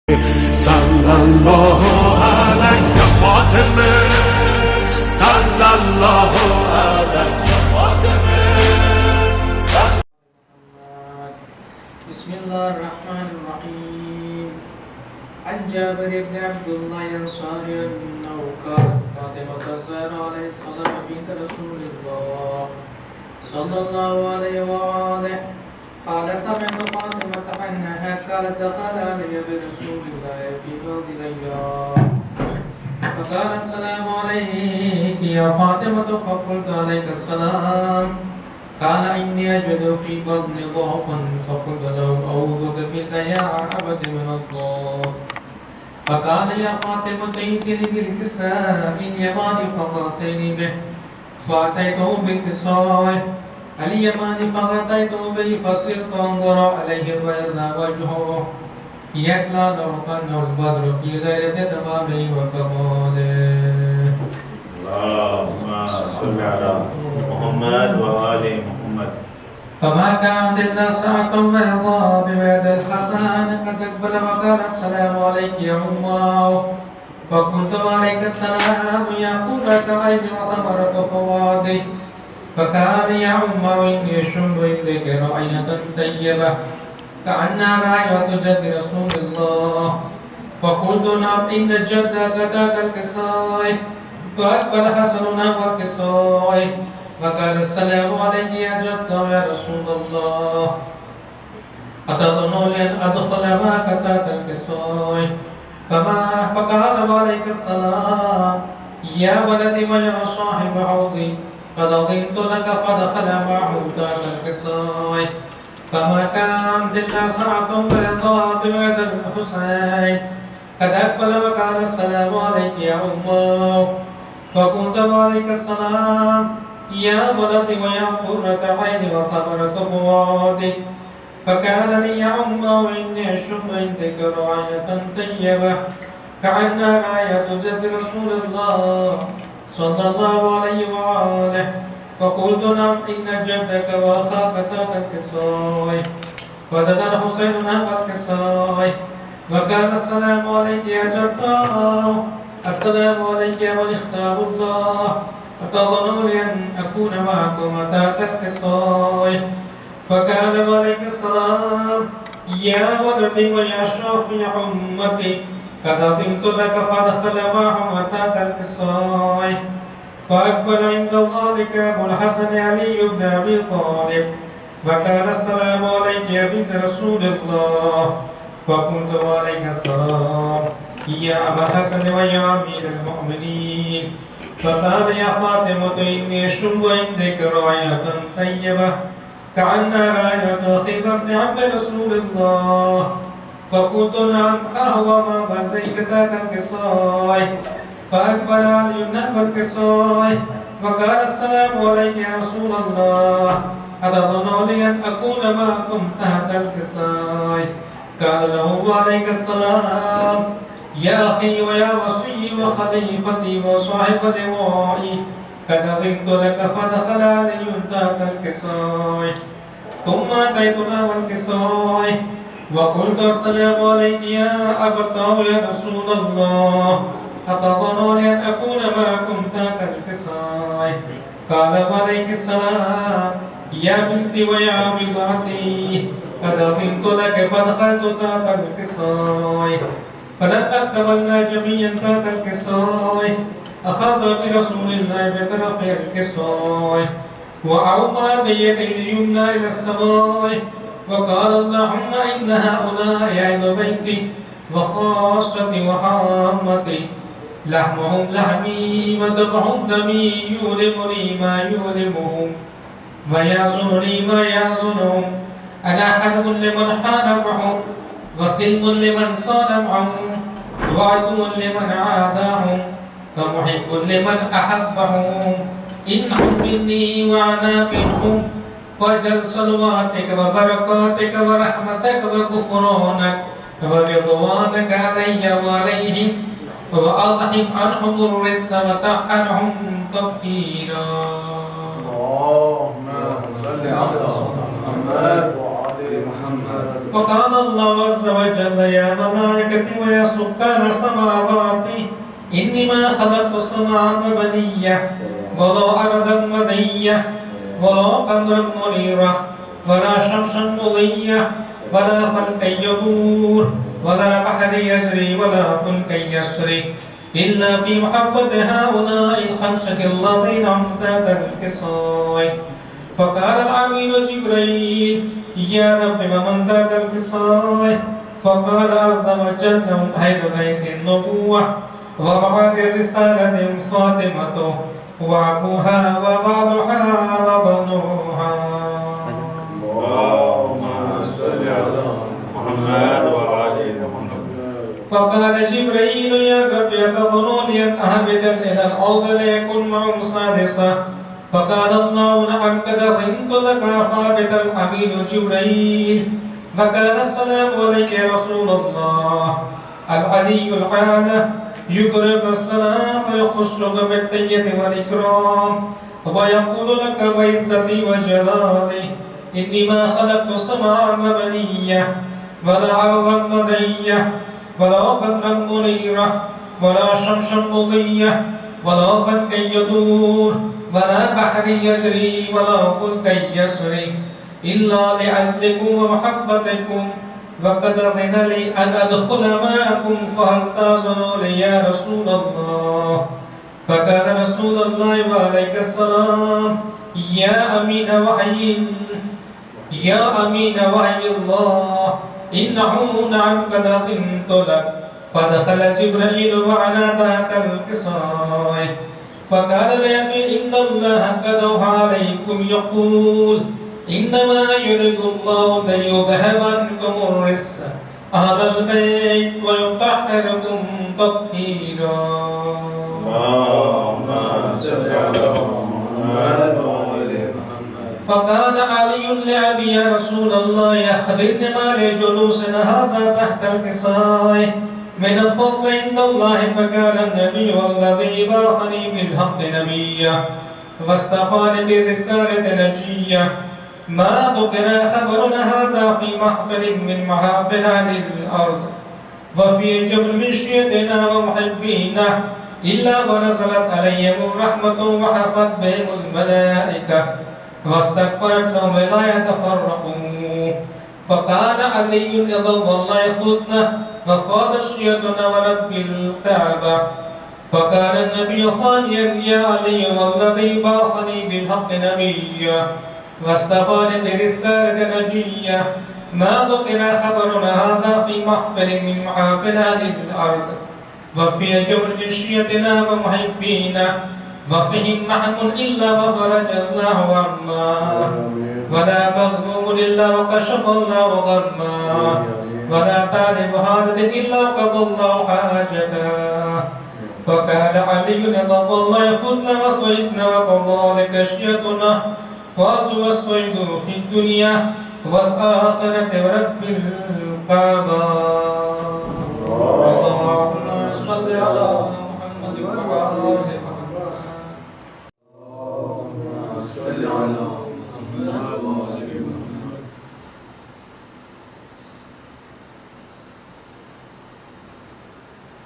sallallahu aleyhi ya Fatıma, sallallahu aleyhi ya Fatıma. Bismillahirrahmanirrahim. An Jabir ibn Abdullah al-Ansari annahu qala Fatimah az-Zahra alayha salam bint Rasulillah sallallahu alayhi wa alihi قال سمعت فاطمة أنها قالت دخل علي برسول الله في بعض الأيام فقال السلام عليك يا فاطمة فقلت عليك السلام قال إني أجد في بطني ضعفا فقلت له أعوذك بالله يا عبد من الله فقال يا فاطمة ائتني بالكساء اليماني فغطيني به فأتيته بالكساء اليماني فغطيته به فصرت أنظر عليه فإذا وجهه يتلألأ كأنه البدر في ليلة تمامه وكماله. اللهم صل على محمد وآل محمد. فما كانت إلا ساعة بيضاء ببيض الحسن قد أقبل وقال السلام عليك يا أمه فقلت وعليك السلام يا قرة عيني وثمرة فؤادي فقال يا أمه إني أشم عندك رائحة طيبة كأنها رائحة جد رسول الله فقلت نعم إن جدك ذاك الكساء فأقبل حسننا والكساء وقال السلام عليك يا جد يا رسول الله أتظنون أن أدخل معك تحت الكساء فقال وعليك السلام يا ولدي ويا صاحب حوضي قد أضنت لك فدخل معه تحت الكساء فما كانت إلا ساعة بيضاء ببعد الحسين قد أقبل وقال السلام عليك يا أمه فقلت وعليك السلام يا ولدي ويا قرة عيني وثمرة فؤادي فقال لي يا أمه إني أشم عندك رائحة طيبة كأنها رائحة جد رسول الله صلى الله عليه وآله فقلت نعم إن جدك وأخاك تحت الكساء فدنا الحسين نحو الكساء وقال السلام عليك يا جداه السلام عليك يا من اختار الله أتظنون أن أكون معكم تحت الكساء فقال وعليك السلام يا ولدي ويا شافع أمتي قد أذنت لك فدخل معهم تحت الكساء فأقبل عند ذلك أبو الحسن علي بن أبي طالب فقال السلام عليك يا بنت رسول الله فقلت وعليك السلام يا أبا الحسن ويا أمير المؤمنين فقال يا فاطمة إني أشم عندك رائحة طيبة كأنها رائحة أخي بن عم رسول الله فقلت نعم أهوى ما بلغت ذاك الكساء فأقبل علي نحو الكساء وقال السلام عليك يا رسول الله أتظنون أن أكون معكم تحت الكساء قال له وعليك السلام يا أخي ويا وصي وخليفتي وصاحب لوائي قد أذنت لك فدخل علي تحت الكساء ثم أتيتنا والكساء وقلت السلام عليك يا أبتاه يا رسول الله أتظنون أن أكون معكم تحت الكساء قال وعليك السلام يا بنتي ويا بضعتي قد أذنت لك فدخلت تحت الكساء فلما اكتملنا جميعا تحت الكساء أخذ برسول الله بطرف الكساء وأومى بيده اليمنى إلى السماء وقال اللهم إن هؤلاء أهل بيتي وخاصتي وحامتي لحمهم لحمي ودمهم دمي يؤلمني ما يؤلمهم ويحزنني ما يحزنهم أنا حرب لمن حاربهم وسلم لمن صالحهم وعدو لمن عاداهم ومحب لمن أحبهم إنهم مني وأنا منهم فاجعل صلواتك وبركاتك ورحمتك وغفرانك ورضوانك علي وعليهم وأضحك عنهم الرزق وطهرهم تطهيرا. اللهم صل على محمد وعلى محمد. وقال الله عز وجل يا ملائكتي ويا سكان السماوات إنما خلقت السماء مبنية ولا أرضا مدية ولا قمرا منيرا ولا شمسا مضية ولا فلكا يدور ولا بحر يجري ولا فلك يسري إلا في محبة هؤلاء الخمسة الذين امتد القصاي. فقال العميد جبريل يا رب ومن ذات القصاي؟ فقال عز وجل أهل بيت النبوة وبعد الرسالة فاطمة وأبوها وبعلها وبنوها. اللهم صل على محمد وآل محمد. فقال جبريل يا رب أتظنني أن أهبط إلى الأرض ليكن معهم سادسة؟ فقال الله نعم قد ظننت لك فهبط الأمين جبريل. فكان السلام عليك يا رسول الله. العلي العالى يقرئك السلام ويخصك بالتحية والإكرام ويقول لك بعزتي وجلالي إني ما خلقت السماء مبنية ولا أرضا مدية ولا قمرا منيرا ولا شمسا مضية ولا فلكا يدور ولا بحر يجري ولا فلكا يسري إلا لأجلكم ومحبتكم وقد أذن لي أن أدخل معكم فهل تأذن لي يا رسول الله؟ فقال رسول الله وعليك السلام يا أمين وحي الله إنه نعم قد أذنت لك. فدخل جبريل وعلى ذات القصاي فقال اليمين إن الله قد أوحى عليكم يقول إنما يريد الله ليذهب عنكم الرجس أهل البيت ويطهركم تطهيرا. اللهم صل على محمد وآل محمد. فقال علي لأبي يا رسول الله أخبرني ما لجلوسنا هذا تحت القصاي من الفضل عند الله. فقال النبي والذي باعني بالحق نبيا واصطفاني بالرسالة نجيا ما ذكر خبرنا هذا في محفل من محافل أهل الأرض وفي جبل من شيعتنا ومحبينا إلا ونزلت عليهم الرحمة وحفت بهم الملائكة واستغفرت لهم لا يتفرقون. فقال علي إذا والله خذنا وفاض شيعتنا ورب الكعبة. فقال النبي ثانيا يا علي والذي بعثني بالحق نبيا واصطفاني برسالة نجية ما ذكر خبرنا هذا في محفل من محافل أهل الأرض وفي جبل من شيعتنا ومحبينا وفيهم معهم إلا وفرج الله عما ولا مغموم إلا وكشف الله غما ولا طالب حاجة إلا قضى الله حاجته. فقال علي رضي الله خذنا وصيدنا وكذلك شيعتنا وأرجو الصيد في الدنيا والآخرة ورب الكعبة. اللهم صل على محمد وعلى آل محمد. اللهم صل على محمد وآل محمد.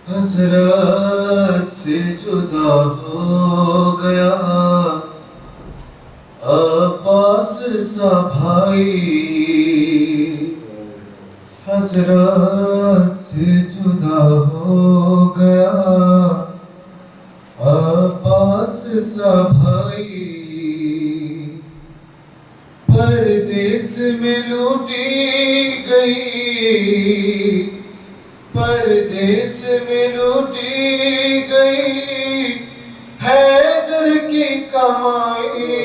حضرت سے جدا ہو گیا عباس سا بھائی. حضرت سے جدا ہو گیا عباس سا بھائی. پردیس میں لوٹی گئی پردیس میں لوٹی گئی حیدر کی کمائی.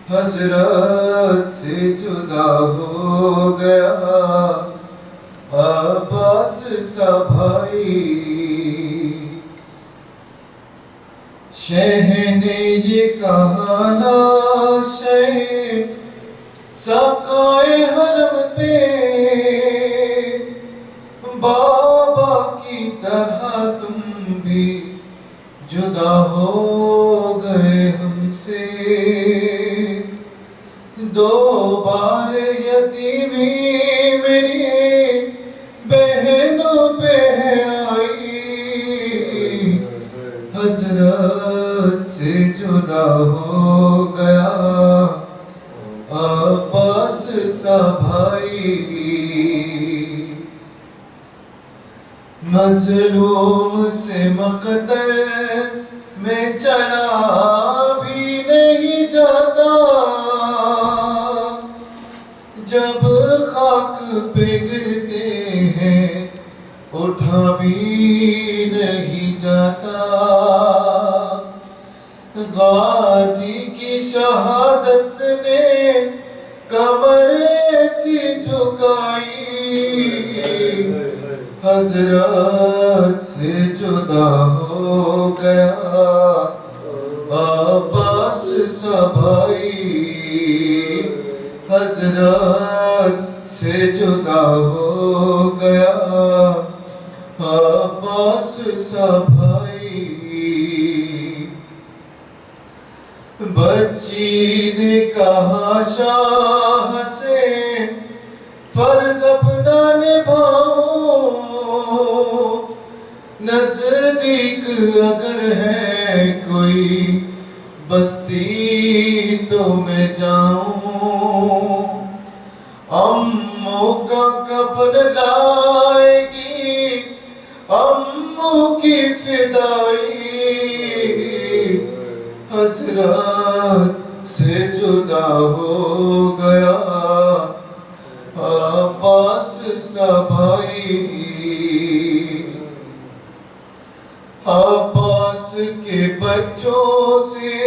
حضرت سے جدا ہو گیا عباس سا بھائی. شہ نے یہ کہا لا شہ ساقائے حرم پہ بابا کی طرح تم بھی جدا ہو گئے ہم سے. دو بار یتیمی میری بہنوں پہ آئی، حضرت سے جدا ہو گیا عباس سا بھائی، مظلوم سے مقتل میں چلا بھی نہیں جاتا، جب خاک پہ گرتے ہیں اٹھا بھی نہیں جاتا، غازی کی شہادت نے کمر ایسی جھکائی، حضرت سے جدا ہو گیا عباس سا بھائی، حضرت سے جدا ہو گیا عباس سا بھائی۔ بچی نے کہا شاہ سے فرض اپنا نبھاؤں، نزدیک اگر ہے کوئی بستی تو میں جاؤں، امّوں کا کفن لائے گی امّوں کی فدائی، حضرت سے جدا ہو گیا عباس سا بھائی، عباس کے بچوں سے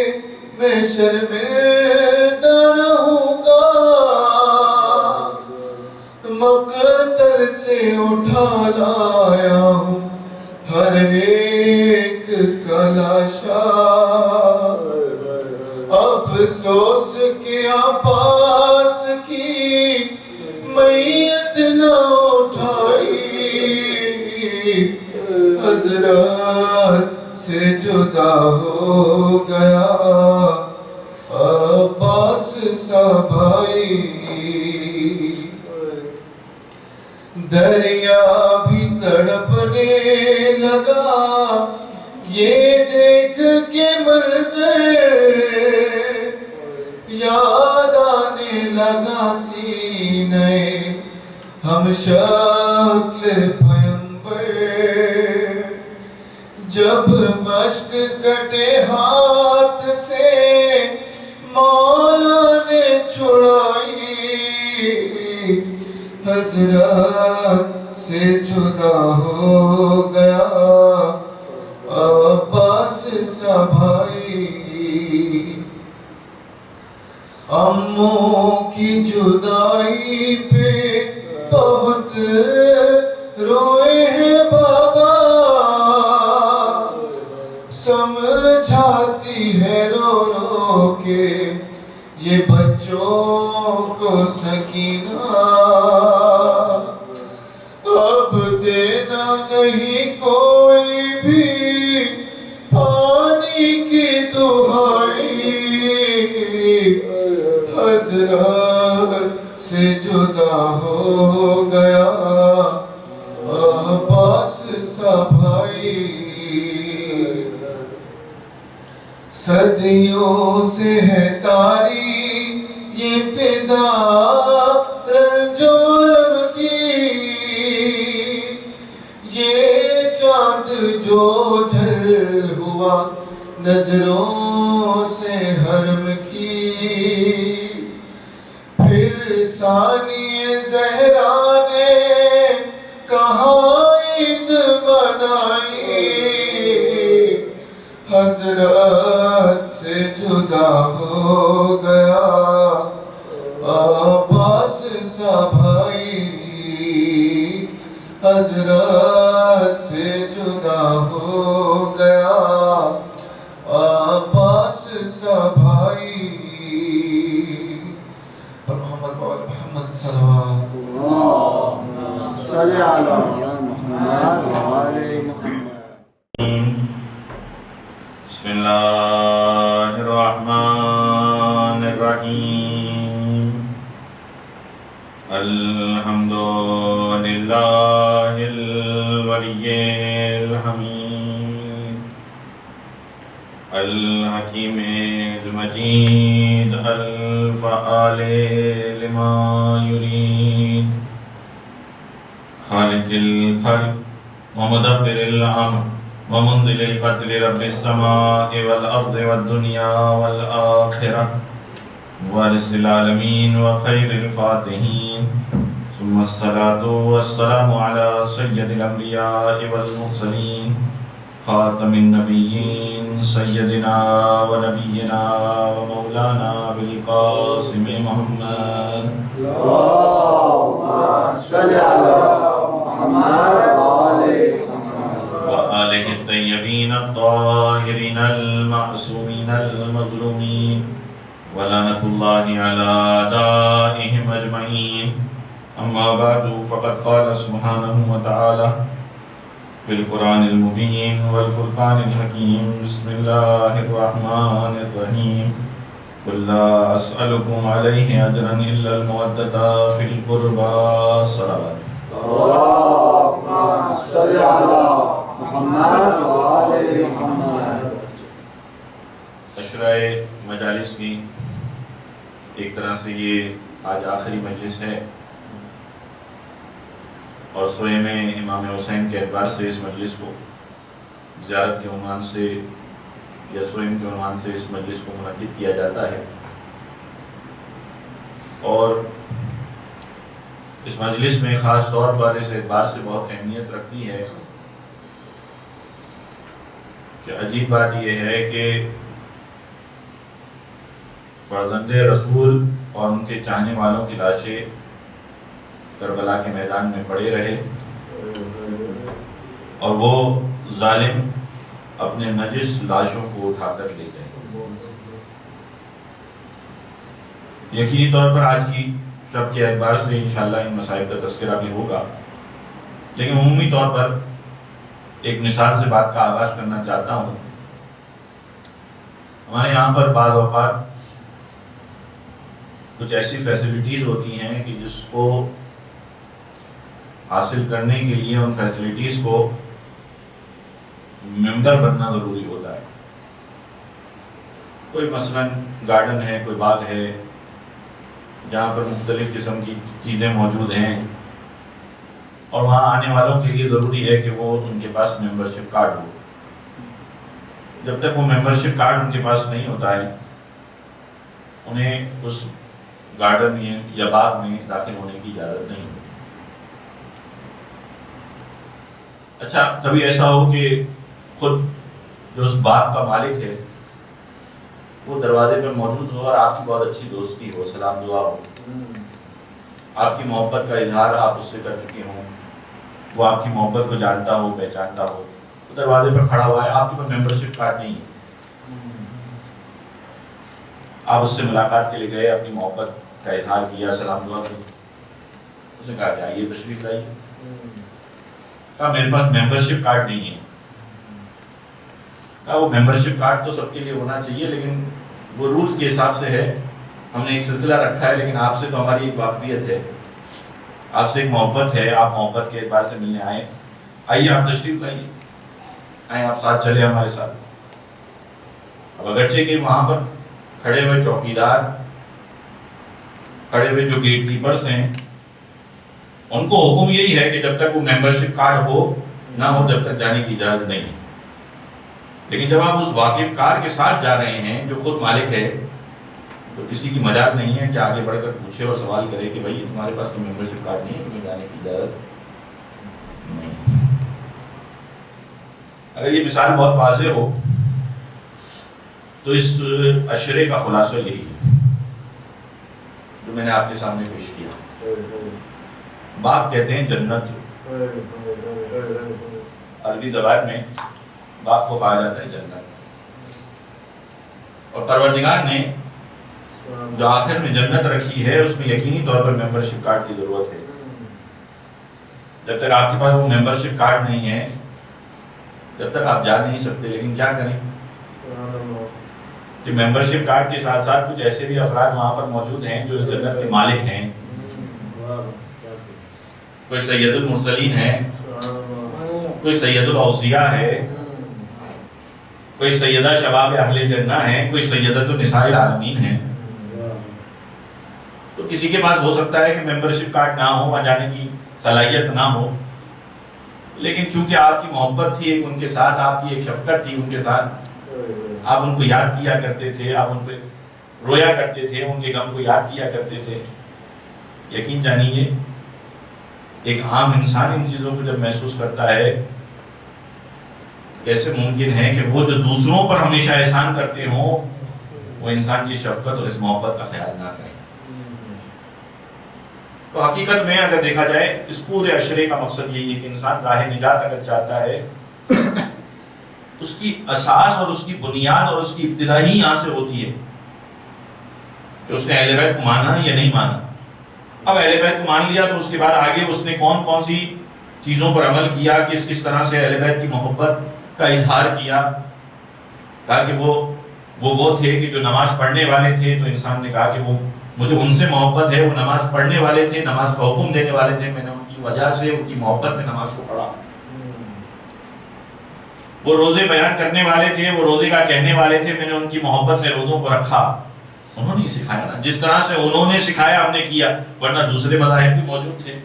میں شرمندہ رہوں گا، مقتل سے اٹھا لایا ہوں ہر ایک کا لاشا، افسوس کہ عباس کی میت نہ اٹھائی، حضرت سے جدا ہو گیا عباس سا بھائی، دریا بھی تڑپنے لگا یہ دیکھ کے منظر، یاد آنے لگا سینے ہم شکل پیمبر، جب مشک کٹے ہاتھ سے مولا نے چھڑائی، حضرت سے جدا ہو گیا عباس سا بھائی، امّوں کی جدائی پہ بہت روئے ہیں بابا، سمجھاتی ہے رو رو کے یہ بچوں کو سکینہ، اب دینا نہیں کوئی بھی پانی کی دہائی، حضرت سے جدا ہو گیا عباس سا بھائی، صدیوں سے ہے طاری یہ فضا رنج و علم کی، یہ چاند جو جھل ہوا نظروں سے حرم کی، پھر ثانی زہرا نے کہاں عید منائی، حضرت سے جدا ہو گیا عباس سا بھائی، حضرت سے جدا ہو گیا عباس سا بھائی، پر محمد و آل محمد صلوات اللہم صلی علی محمد و آل محمد۔ بسم اللہ الرحمن الرحیم، الحميد الحكيم المجيد الفعال لما يريد خالق الخلق ومدبر الأمر ومنزل القتل رب السماء والأرض والدنيا والآخرة وارث العالمين وخير الفاتحين ثم الصلاة والسلام على سيد الأنبياء والمرسلين خاتم النبيين سيدنا ونبينا ومولانا بالقاسم محمد اللهم صل على محمد وآله الطيبين الطاهرين المعصومين المظلومين ولعنة الله على أعدائهم أجمعين أما بعد فقد قال سبحانه وتعالى في القرآن المبين والفرقان الحكيم بسم الله الرحمن الرحيم قل لا أسألكم عليه أجرا إلا المودة في القربى صلوات اللهم صل على محمد وآل محمد عشرہ مجالس کی ایک طرح سے یہ آج آخری مجلس ہے اور سوئم امام حسین کے اعتبار سے اس مجلس کو زیارت کے عنوان سے یا سوئم کے عنوان سے اس مجلس کو منعقد کیا جاتا ہے اور اس مجلس میں خاص طور پر اس اعتبار سے بہت اہمیت رکھتی ہے کہ عجیب بات یہ ہے کہ فرزند رسول اور ان کے چاہنے والوں کی لاشیں کربلا کے میدان میں پڑے رہے اور وہ ظالم اپنے نجس لاشوں کو اٹھا کر لے گئے۔ یقینی طور پر آج کی شب کے اعتبار سے انشاءاللہ ان مسائل کا تذکرہ بھی ہوگا، لیکن عمومی طور پر ایک مثال سے بات کا آغاز کرنا چاہتا ہوں۔ ہمارے یہاں پر بعض اوقات کچھ ایسی فیسلٹیز ہوتی ہیں کہ جس کو حاصل کرنے کے لیے ان فیسلٹیز کو ممبر بننا ضروری ہوتا ہے۔ کوئی مثلاً گارڈن ہے، کوئی باغ ہے جہاں پر مختلف قسم کی چیزیں موجود ہیں اور وہاں آنے والوں کے لیے ضروری ہے کہ وہ ان کے پاس ممبرشپ کارڈ ہو۔ جب تک وہ ممبرشپ کارڈ ان کے پاس نہیں ہوتا ہے انہیں اس گارڈن میں یا باغ میں داخل ہونے کی اجازت نہیں ہوتی۔ اچھا، کبھی ایسا ہو کہ خود جو اس باغ کا مالک ہے وہ دروازے پر موجود ہو اور آپ کی بہت اچھی دوستی ہو، سلام دعا ہو، آپ کی محبت کا اظہار آپ اس سے کر چکے ہوں، وہ آپ کی محبت کو جانتا ہو، پہچانتا ہو، وہ دروازے پر کھڑا ہوا ہے، آپ کے پاس ممبرشپ کارڈ نہیں ہے، آپ اس سے ملاقات کے لیے گئے، اپنی محبت کا اظہار کیا، سلام دعا کی، اس نے کہا کہ آئیے تشریف لائیے، کہا میرے پاس ممبرشپ کارڈ نہیں ہے، کہا وہ ممبرشپ کارڈ تو سب کے لیے ہونا چاہیے لیکن وہ رولز کے حساب سے ہے، ہم نے ایک سلسلہ رکھا ہے، لیکن آپ سے تو ہماری ایک واقفیت ہے، آپ سے ایک محبت ہے، آپ محبت کے اعتبار سے ملنے آئے، آئیے آپ تشریف لائیے، آئیں آپ ساتھ چلے ہمارے ساتھ۔ اب اگرچہ کہ وہاں پر کھڑے ہوئے چوکیدار، کھڑے ہوئے جو گیٹ کیپرز ہیں، ان کو حکم یہی ہے کہ جب تک وہ ممبرشپ کارڈ ہو نہ ہو تب تک جانے کی اجازت نہیں ہے، لیکن جب آپ اس واقف کار کے ساتھ جا رہے ہیں جو خود مالک ہے تو کسی کی مجال نہیں ہے کہ آگے بڑھ کر پوچھے اور سوال کرے کہ بھائی تمہارے پاس تو ممبرشپ کارڈ نہیں ہے، تمہیں جانے کی اجازت نہیں۔ اگر یہ مثال بہت واضح ہو تو اس اشرے کا خلاصہ یہی ہے جو میں نے آپ کے سامنے پیش کیا۔ باغ کہتے ہیں جنت، عربی زبان میں باغ کو کہا جاتا ہے جنت، اور پروردگار نے جو آخر میں جنت رکھی ہے اس میں یقینی طور پر ممبرشپ کارڈ کی ضرورت ہے۔ جب تک آپ کے پاس وہ ممبرشپ کارڈ نہیں ہے جب تک آپ جا نہیں سکتے، لیکن کیا کریں کہ ممبرشپ کارڈ کے ساتھ ساتھ کچھ ایسے بھی افراد وہاں پر موجود ہیں جو اس جنت کے مالک ہیں، کوئی سید المرسلین ہیں، کوئی سید الاوصیاء ہے، کوئی سیدہ شباب اہل جنہ ہے، کوئی سیدۃ النساء العالمین ہے، تو کسی کے پاس ہو سکتا ہے کہ ممبرشپ کارڈ نہ ہو، وہاں جانے کی صلاحیت نہ ہو، لیکن چونکہ آپ کی محبت تھی ایک ان کے ساتھ، آپ کی ایک شفقت تھی ان کے ساتھ، آپ ان کو یاد کیا کرتے تھے، آپ ان پہ رویا کرتے تھے، ان کے غم کو یاد کیا کرتے تھے. یقین جانیے ایک عام انسان ان چیزوں کو جب محسوس کرتا ہے، کیسے ممکن ہے کہ وہ جو دوسروں پر ہمیشہ احسان کرتے ہوں وہ انسان کی شفقت اور اس محبت کا خیال نہ کریں. تو حقیقت میں اگر دیکھا جائے اس پورے عشرے کا مقصد یہی ہے کہ انسان راہ نجات اگر چاہتا ہے اس کی اساس اور اس کی بنیاد اور اس کی ابتدا ہی یہاں سے ہوتی ہے کہ اس نے اہل بیت کو مانا یا نہیں مانا. اب اہل بیت کو مان لیا تو اس کے بعد آگے اس نے کون کون سی چیزوں پر عمل کیا، کس کس طرح سے اہل بیت کی محبت کا اظہار کیا. کہا کہ وہ تھے کہ جو نماز پڑھنے والے تھے، تو انسان نے کہا کہ وہ مجھے ان سے محبت ہے، وہ نماز پڑھنے والے تھے، نماز کا حکم دینے والے تھے، میں نے ان کی وجہ سے ان کی محبت میں نماز کو پڑھا. وہ روزے بیان کرنے والے تھے، وہ روزے کا کہنے والے تھے، میں نے ان کی محبت میں روزوں کو رکھا. انہوں نے سکھایا نا، جس طرح سے انہوں نے سکھایا ہم نے کیا، ورنہ دوسرے مذاہب بھی موجود تھے،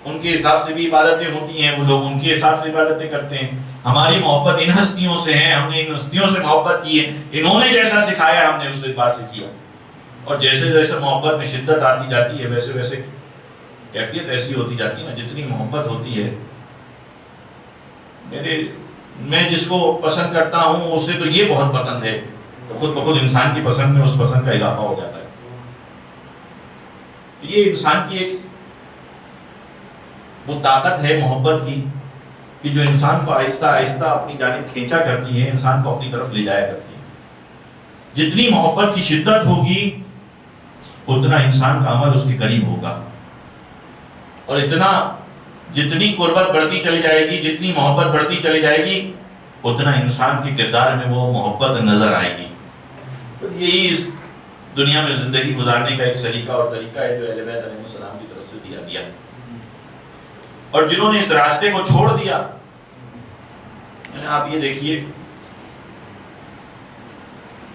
ان کے حساب سے بھی عبادتیں ہوتی ہیں، وہ لوگ ان کے حساب سے عبادتیں کرتے ہیں. ہماری محبت ان ہستیوں سے ہے، ہم نے ان ہستیوں سے محبت کی ہے، انہوں نے جیسا سکھایا ہم نے اس اعتبار سے کیا. اور جیسے جیسے محبت میں شدت آتی جاتی ہے ویسے ویسے کیفیت ایسی ہوتی جاتی ہے نا. جتنی محبت ہوتی ہے، میں جس کو پسند کرتا ہوں اسے تو یہ بہت پسند ہے، تو خود بخود انسان کی پسند میں اس پسند کا اضافہ ہو جاتا ہے. یہ انسان کی ایک وہ طاقت ہے محبت کی کہ جو انسان کو آہستہ آہستہ اپنی جانب کھینچا کرتی ہے، انسان کو اپنی طرف لے جایا کرتی ہے. جتنی محبت کی شدت ہوگی اتنا انسان کا عمل اس کے قریب ہوگا، اور جتنی قربت بڑھتی چلی جائے گی، جتنی محبت بڑھتی چلی جائے گی، اتنا انسان کے کردار میں وہ محبت نظر آئے گی. بس یہی اس دنیا میں زندگی گزارنے کا ایک سلیقہ اور طریقہ ہے جو اہل بیت علیہ السلام کی طرف سے دیا گیا. اور جنہوں نے اس راستے کو چھوڑ دیا، آپ یہ دیکھیے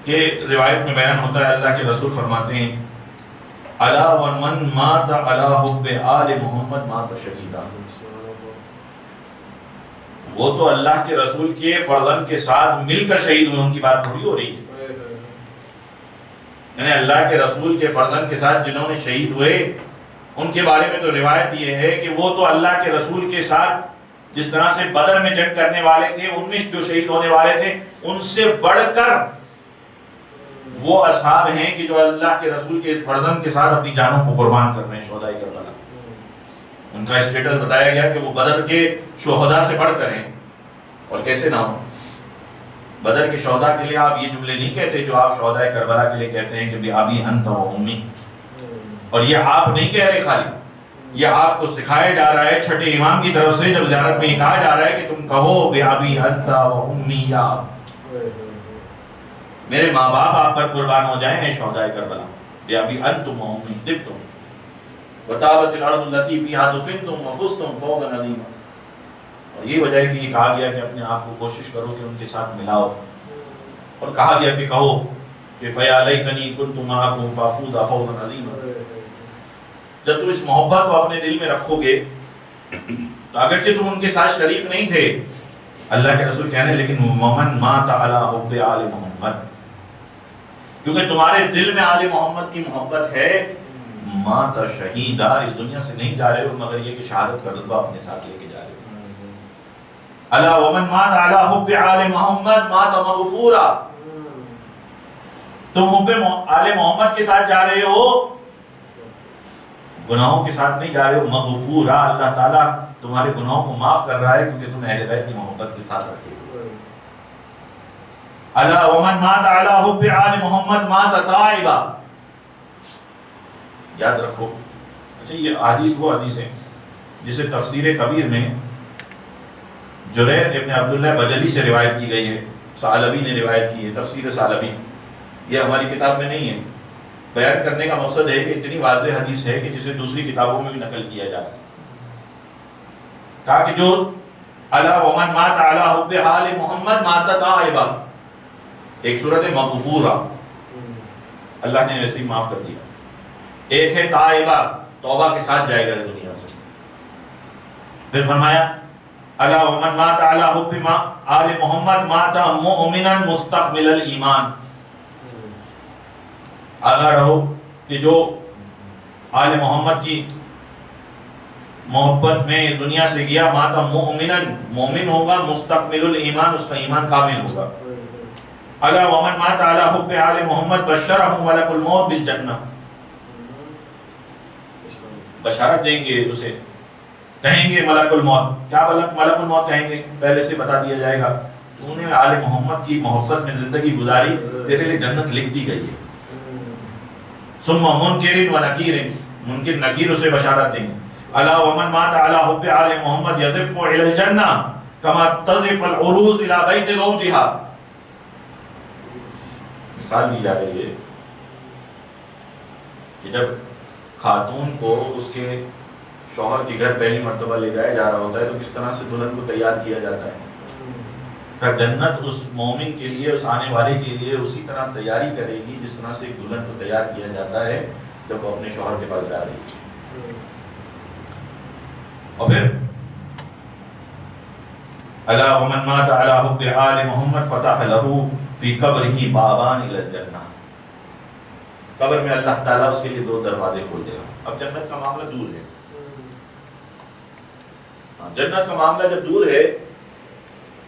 کہ روایت میں بیان ہوتا ہے، اللہ کے رسول فرماتے ہیں الا ومن مات علی حب آل محمد مات شہیدا. وہ تو اللہ کے رسول کے فرزند کے ساتھ مل کر شہید ہوئے، ان کی بات تھوڑی ہو رہی ہے. یعنی اللہ کے رسول کے فرزند کے ساتھ جنہوں نے شہید ہوئے ان کے بارے میں تو روایت یہ ہے کہ وہ تو اللہ کے رسول کے ساتھ جس طرح سے بدر میں جنگ کرنے والے تھے، 19 جو شہید ہونے والے تھے، ان سے بڑھ کر وہ اصحاب ہیں کہ جو اللہ کے رسول کے اس فرزند کے ساتھ اپنی جانوں کو قربان کر رہے ہیں. شہداء کربلا ان کا اسٹیٹس بتایا گیا کہ وہ بدر کے شہداء سے بڑھ کر ہیں. اور کیسے نہ ہو، بدر کے شہداء کے لیے آپ یہ جملے نہیں کہتے جو آپ شہداء کربلا کے لیے کہتے ہیں کہ بی ابی انت و امی. اور یہ آپ نہیں کہہ رہے خالی، یہ آپ کو سکھایا جا رہا ہے چھٹے امام کی طرف سے. جب زیارت میں یہ کہا جا رہا ہے کہ تم کہو بی ابی انت و امی، یا میرے ماں باپ آپ پر قربان ہو جائیں اے شہداء کربلا. بی ابی انتم و امی طبتم وطابت الارض التي فيها دفنتم وفزتم فوزا عظیما. اور یہ وجہ ہے کہ یہ کہا گیا کہ اپنے آپ کو کوشش کرو کہ ان کے ساتھ ملاؤ، اور کہا گیا کہ کہو کہ فَيَا لَيْتَنِي كُنْتُ مَعَكُمْ فَأَفُوزَ فَوْزًا عَظِيمًا. جب تم اس محبت کو اپنے دل میں رکھو گے تو اگرچہ تم ان کے ساتھ شریک نہیں تھے، اللہ کے رسول کہنے لیکن وَمَنْ مَاتَ عَلَىٰ حُبِّ آلِ محمد، کیونکہ تمہارے دل میں آل محمد کی محبت ہے، مات شہیدہ، اس دنیا سے نہیں جا رہے ہو مگر یہ کہ شہادت کا رتبہ اپنے ساتھ لے کے جا رہے ہو. الا ومن مات علی حب آل محمد مات مغفورا. تم حب آل محمد کے ساتھ جا رہے ہو، گناہوں کے ساتھ نہیں جا رہے ہو. مغفورا، اللہ تعالیٰ تمہارے گناہوں کو معاف کر رہا ہے کیونکہ تم اہل بیت کی محبت کے ساتھ رکھے ہو. الا ومن مات علی حب آل محمد مات تائبا. یاد رکھو. اچھا، یہ حدیث وہ حدیث ہے جسے تفسیر کبیر میں جریر ابن عبداللہ بجلی سے روایت کی گئی ہے، ثعلبی نے روایت کی ہے. تفسیر ثعلبی یہ ہماری کتاب میں نہیں ہے. بیان کرنے کا مقصد ہے کہ اتنی واضح حدیث ہے کہ جسے دوسری کتابوں میں بھی نقل کیا جا رہا ہے. کہا کہ جو الا ومن مات علی حب آل محمد مات تائبا، ایک صورت مغفورہ اللہ نے ایسے ہی معاف کر دیا، ایک ہے تائبہ توبہ کے ساتھ جائے گا دنیا سے۔ پھر فرمایا الا ومن مات علی حب آل محمد مات مؤمنا مستقبل الایمان، آگاہ رہو کہ جو آل محمد کی محبت میں دنیا سے گیا، ماتا مؤمنا مومن ہوگا، مستقبل الایمان اس کا ایمان کامل ہوگا۔ الا ومن مات علی حب آل محمد بشرہ ملک الموت بالجنہ، بشارت دیں گے اسے، کہیں گے ملک الموت، کیا ملک الموت کہیں گے پہلے سے بتا دیا جائے گا، تو نے آل محمد کی محبت میں زندگی گزاری، تیرے لیے جنت لکھ دی گئی ہے۔ ثم منکر و نکیر، منکر نکیر اسے بشارت دیں گے۔ الا ومن مات علی حب آل محمد یضف الی الجنہ کما تضف العروس الی بیت زوجها، مثال دی جا رہی ہے کہ جب خاتون کو اس کے شوہر کے گھر پہلی مرتبہ لے جایا جا رہا ہوتا ہے تو کس طرح سے دلہن کو تیار کیا جاتا ہے، جنت اس مومن کے لیے، اس آنے والے کے لیے اسی طرح تیاری کرے گی جس طرح سے ایک دلہن کو تیار کیا جاتا ہے جب وہ اپنے شوہر کے پاس جا رہی ہے۔ اور پھر الا ومن مات علی حب آل محمد فتح له فی قبرہ بابان الی الجنہ، قبر میں اللہ تعالیٰ اس کے لیے 2 دروازے کھول دے گا۔ اب جنت کا معاملہ دور ہے، جنت کا معاملہ جب دور ہے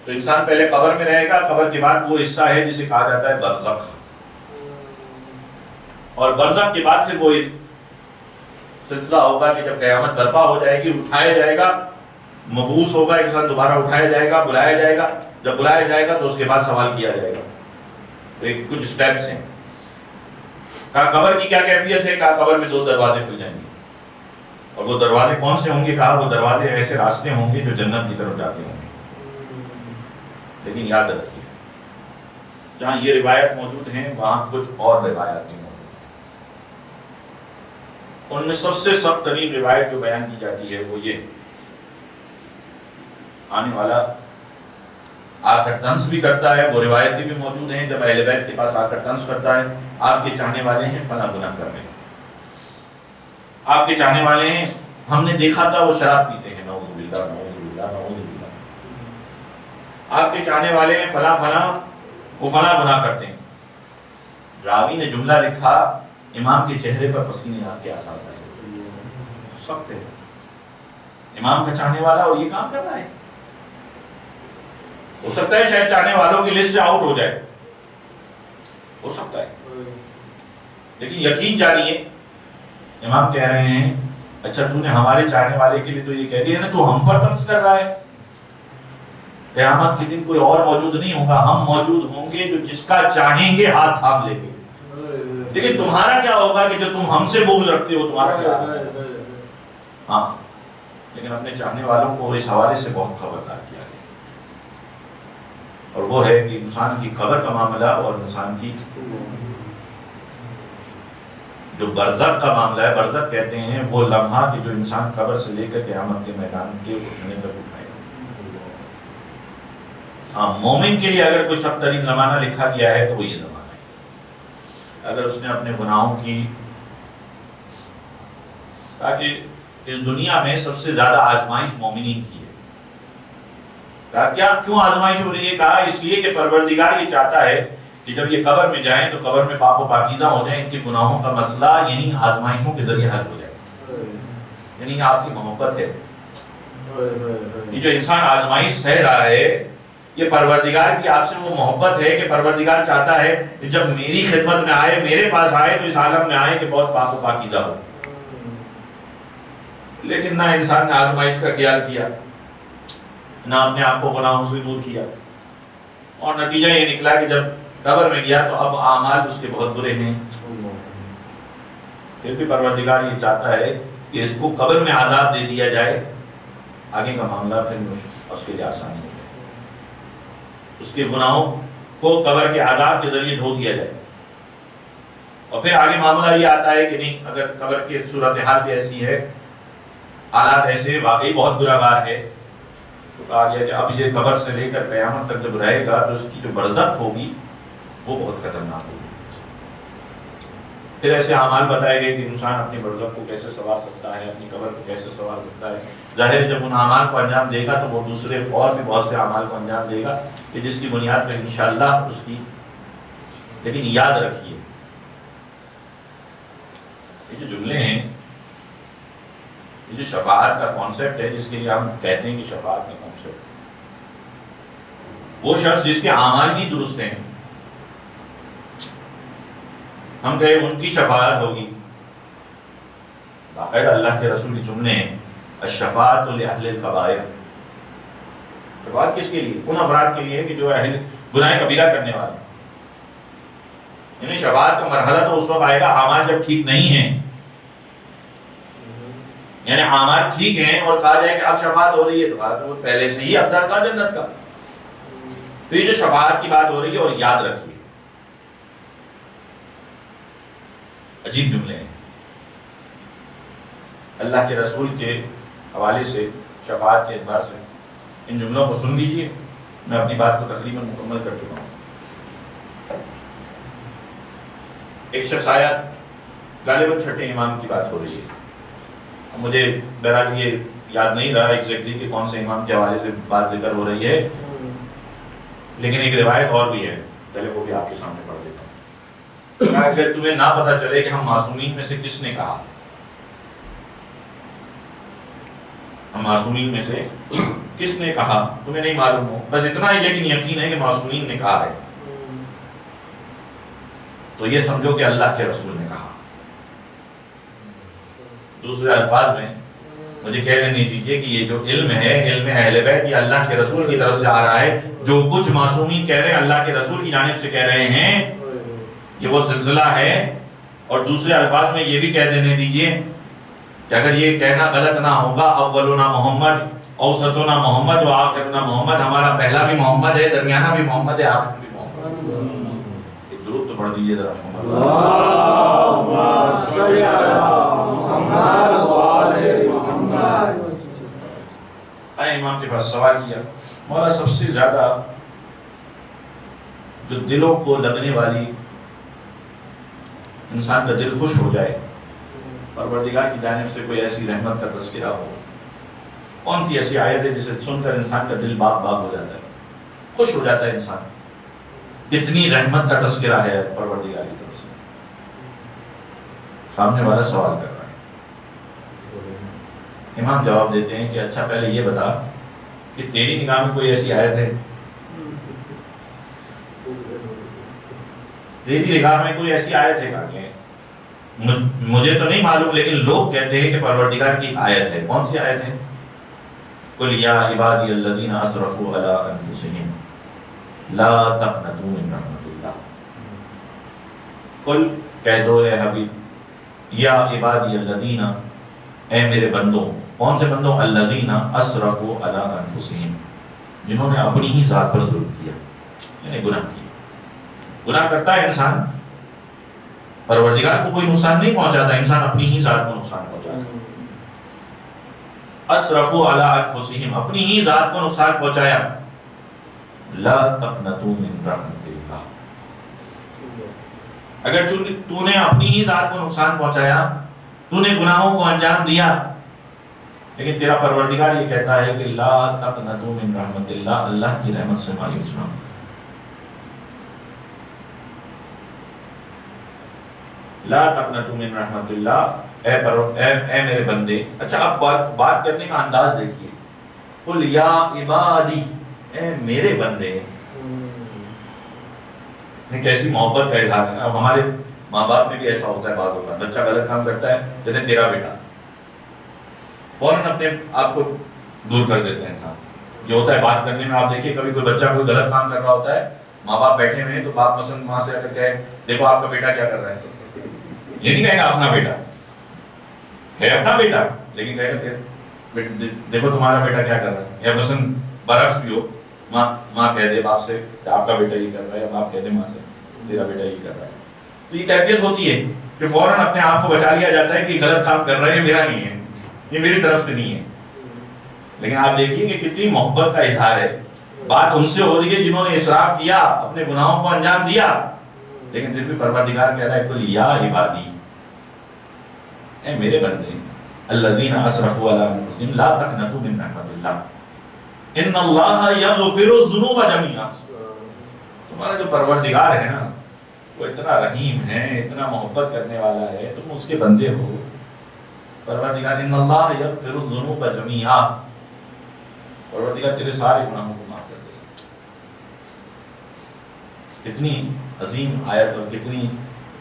تو انسان پہلے قبر میں رہے گا، قبر کے بعد وہ حصہ ہے جسے کہا جاتا ہے برزخ، اور برزخ کے بعد پھر وہ سلسلہ ہوگا کہ جب قیامت برپا ہو جائے گی، اٹھایا جائے گا، مبعوث ہوگا انسان، دوبارہ اٹھایا جائے گا، بلایا جائے گا، جب بلایا جائے گا تو اس کے بعد سوال کیا جائے گا۔ ایک کچھ سٹیپس ہیں، کہا قبر کی کیا کیفیت ہے، کہا قبر میں 2 دروازے کھل جائیں گے، اور وہ دروازے کون سے ہوں گے، کہا وہ دروازے ایسے راستے ہوں گے جو جنت کی طرف جاتے ہوں گے۔ لیکن یاد رکھیے جہاں یہ روایت موجود ہیں وہاں کچھ اور روایات بھی موجود ہیں، ان میں سب سے سخت ترین روایت جو بیان کی جاتی ہے وہ یہ، آنے والا آ کر طنز بھی کرتا ہے، وہ روایتیں بھی موجود ہیں، جب اہل بیت کے پاس آ کر طنز کرتا ہے، آپ کے چاہنے والے ہیں فلاں گناہ کر رہے ہیں، آپ کے چاہنے والے ہیں ہم نے دیکھا تھا وہ شراب پیتے ہیں، نعوذ باللہ نعوذ باللہ نعوذ باللہ، آپ کے چاہنے والے ہیں فلاں فلاں وہ فلاں گناہ کرتے ہیں۔ راوی نے جملہ لکھا، امام کے چہرے پر پسینے آ کے آثار تھے، سخت ہے، امام کا چاہنے والا اور یہ کام کر رہا ہے، ہو سکتا ہے شاید چاہنے والوں کی لسٹ سے آؤٹ ہو جائے، ہو سکتا ہے، لیکن یقین جاری ہے امام کہہ رہے ہیں اچھا تو نے ہمارے چاہنے والے کے لیے تو یہ کہہ دیا نا، تو ہم پر طنز کر رہا ہے، قیامت کے دن کوئی اور موجود نہیں ہوگا، ہم موجود ہوں گے جو جس کا چاہیں گے ہاتھ تھام لیں گے، لیکن تمہارا کیا ہوگا کہ جو تم ہم سے بغض رکھتے ہو تمہارا کیا ہوگا؟ ہاں، لیکن اپنے چاہنے والوں کو اس حوالے سے بہت خبردار کیا گیا، اور وہ ہے کہ انسان کی قبر کا معاملہ اور انسان کی جو برزخ کا معاملہ ہے، برزخ کہتے ہیں وہ لمحہ کہ جو انسان قبر سے لے کر قیامت کے میدان کے اٹھنے تک اٹھائے گا۔ ہاں، مومن کے لیے اگر کوئی سخت ترین زمانہ لکھا گیا ہے تو وہ یہ زمانہ ہے، اگر اس نے اپنے گناہوں کی، تاکہ اس دنیا میں سب سے زیادہ آزمائش مومنین کی ہے، کہا کیا کیوں آزمائش ہو رہی ہے، کہا اس لیے کہ پروردگار یہ چاہتا ہے کہ جب یہ قبر میں جائیں تو قبر میں پاک و پاکیزہ ہو جائیں، ان کے گناہوں کا مسئلہ یعنی آزمائشوں کے ذریعے حل ہو جائے، یعنی آپ کی محبت ہے، یہ جو انسان آزمائش سہ رہا ہے یہ پروردگار کی آپ سے وہ محبت ہے کہ پروردگار چاہتا ہے کہ جب میری خدمت میں آئے، میرے پاس آئے تو اس عالم میں آئے کہ بہت پاک و پاکیزہ ہو، لیکن نہ انسان نے آزمائش کا خیال کیا، نہ اپنے آپ کو گناہوں سے دور کیا، اور نتیجہ یہ نکلا کہ جب قبر میں گیا تو اب اعمال اس کے بہت برے ہیں، پھر بھی پروردگار یہ چاہتا ہے کہ اس کو قبر میں عذاب دے دیا جائے، آگے کا معاملہ پھر اس کے لیے آسانی ہو جائے، اس کے گناہوں کو قبر کے عذاب کے ذریعے دھو دیا جائے، اور پھر آگے معاملہ یہ آتا ہے کہ نہیں اگر قبر کی صورتحال بھی ایسی ہے، حالات ایسے واقعی بہت برا بار ہے، تو کہا گیا کہ اب یہ قبر سے لے کر قیامت تک جب رہے گا تو اس کی جو برزخ ہوگی وہ بہت خطرناک ہوگی۔ پھر ایسے اعمال بتائے گئے کہ انسان اپنی برزخ کو کیسے سنوار سکتا ہے، اپنی قبر کو کیسے سنوار سکتا ہے۔ ظاہر ہے جب ان اعمال کو انجام دے گا تو وہ دوسرے اور بھی بہت سے اعمال کو انجام دے گا کہ جس کی بنیاد پر انشاءاللہ اس کی، لیکن یاد رکھیے یہ جو جملے ہیں، یہ جو شفاعت کا کانسیپٹ ہے جس کے لیے ہم کہتے ہیں کہ شفاعت کا کانسیپٹ، وہ شخص جس کے اعمال ہی درست ہیں، ہم کہے ان کی شفاعت ہوگی، باقاعدہ اللہ کے رسول کے جملے ہیں الشفاعت لأہل الکبائر، شفاعت کس کے لیے؟ ان افراد کے لیے کہ جو اہل گناہ کبیرہ کرنے والے، یعنی شفاعت کا مرحلہ تو اس وقت آئے گا اعمال جب ٹھیک نہیں ہیں، یعنی اعمال ٹھیک ہیں اور کہا جائے کہ اب شفاعت ہو رہی ہے تو وہ پہلے سے ہی افضل کا جنت کا۔ تو یہ جو شفاعت کی بات ہو رہی ہے، اور یاد رکھیے عجیب جملے ہیں اللہ کے رسول کے حوالے سے، شفاعت کے اعتبار سے ان جملوں کو سن لیجئے، میں اپنی بات کو تقریباً مکمل کر چکا ہوں۔ ایک شخص آیا، غالباً چھٹے امام کی بات ہو رہی ہے، مجھے بہرحال یہ یاد نہیں رہا ایگزیکٹلی کہ کون سے امام کے حوالے سے بات ذکر ہو رہی ہے، لیکن ایک روایت اور بھی ہے، چلے وہ بھی آپ کے سامنے پڑھ دیتا ہوں۔ اگر تمہیں نہ پتہ چلے کہ ہم معصومین میں سے کس نے کہا، ہم معصومین میں سے کس نے کہا تمہیں نہیں معلوم ہو، بس اتنا ہی لیکن یقین ہے کہ معصومین نے کہا ہے، تو یہ سمجھو کہ اللہ کے رسول نے کہا۔ دوسرے الفاظ میں مجھے کہنے نہیں دیجیے کہ یہ جو علم ہے، علم اہل بیت، یہ اللہ کے رسول کی طرف سے آ رہا ہے، جو کچھ معصومین کہہ رہے ہیں اللہ کے رسول کی جانب سے کہہ رہے ہیں، یہ وہ سلسلہ ہے۔ اور دوسرے الفاظ میں یہ بھی کہہ دینے دیجیے کہ اگر یہ کہنا غلط نہ ہوگا اولنا محمد، اوسطنا محمد و آخرنا محمد، ہمارا پہلا بھی محمد ہے، درمیانہ بھی محمد ہے، آخر بھی محمد۔ ایک درود تو پڑھ دیجیے ذرا اللہم صلی علی محمد و آل محمد۔ آئے امام کے پاس سوال کیا، مولا سب سے زیادہ جو دلوں کو لگنے والی، انسان کا دل خوش ہو جائے، پروردگار کی جانب سے کوئی ایسی رحمت کا تذکرہ ہو، کون سی ایسی آیت ہے جسے سن کر انسان کا دل باغ باغ ہو جاتا ہے، خوش ہو جاتا ہے انسان؟ کتنی رحمت کا تذکرہ ہے پروردگار کی طرف سے؟ سامنے والا سوال کر رہا ہے، امام جواب دیتے ہیں کہ اچھا پہلے یہ بتا کہ تیری نگاہ میں کوئی ایسی آیت ہے؟ تیری نگاہ میں کوئی ایسی آیت ہے کہ مجھے تو نہیں معلوم، لیکن لوگ کہتے ہیں کہ پروردگار کی آیت ہے۔ کون سی آیت ہے؟ قل یا عبادی الذین اسرفوا علی انفسہم لا تقنطوا من رحمت اللہ، قل کہہ دو اے حبیب، یا عبادی الذین، اے میرے بندوں، کون سے بندوں؟ الذین اسرفوا علی انفسہم، جنہوں نے اپنی ہی ذات پر ظلم کیا، یعنی گناہ کیا۔ گناہ کرتا ہے انسان، پروردگار کو کوئی نقصان نہیں پہنچاتا، انسان اپنی ہی ذات کو نقصان پہنچاتا ہے۔ اسرفوا علی انفسہم، اپنی ہی ذات کو نقصان پہنچایا۔ لا تقنطوا من رحمت اللہ، اگر تو نے اپنی ہی ذات کو نقصان پہنچایا، تو نے گناہوں کو انجام دیا، لیکن تیرا پروردگار یہ کہتا ہے کہ لا تقنطوا من رحمت اللہ، اللہ کی رحمت سے مایوس نہ ہو۔ لا تقنطوا من رحمت اللہ، اے میرے بندے۔ اچھا اب بات کرنے کا انداز دیکھیے، قل یا عبادی، اے میرے بندے، کیسی محبت کا اظہار ہے۔ اب ہمارے ماں باپ میں بھی ایسا ہوتا ہے، بعض ہوتا ہے بچہ غلط کام کرتا ہے، جیسے تیرا بیٹا، فوراً اپنے آپ کو دور کر دیتے ہیں انسان۔ یہ ہوتا ہے بات کرنے میں، آپ دیکھیے کبھی کوئی بچہ کوئی غلط کام کر رہا ہوتا ہے، ماں باپ بیٹھے ہوئے ہیں تو باپ مثلا ماں سے اگر کہے دیکھو آپ کا بیٹا کیا کر رہا ہے، یہ نہیں کہے گا اپنا بیٹا ہے، اپنا بیٹا، لیکن کہے گا دیکھو تمہارا بیٹا کیا کر رہا ہے۔ یا مثلا برعکس بھی ہو، ماں کہہ دے باپ سے کہ آپ کا بیٹا یہ کر رہا ہے، یا باپ کہہ دے ماں سے تیرا بیٹا یہ کر رہا ہے، تو یہ کیفیت ہوتی ہے کہ فوراً اپنے آپ کو بچا لیا جاتا ہے کہ غلط کام کر رہا ہے، یہ میرا نہیں ہے، یہ میری طرف سے نہیں ہے۔ لیکن آپ دیکھیے کہ کتنی محبت کا اظہار ہے. بات ان سے ہو رہی ہے جنہوں نے اسراف کیا، اپنے گناہوں کو انجام دیا، لیکن پھر بھی پروردگار کہہ رہا ہے قل یا عبادی، اے میرے بندے، الذین اسرفوا علی انفسہم لا تقنطوا من رحمت اللہ ان اللہ یغفر الذنوب جميعا. تمہارا جو پروردگار ہے نا وہ اتنا رحیم ہے، اتنا محبت کرنے والا ہے، تم اس کے بندے ہو. پروردگار ان اللہ یغفر الذنوب جميعا، پروردگار تیرے سارے گناہوں کو معاف کر دے گا. کتنی عظیم آیت اور کتنی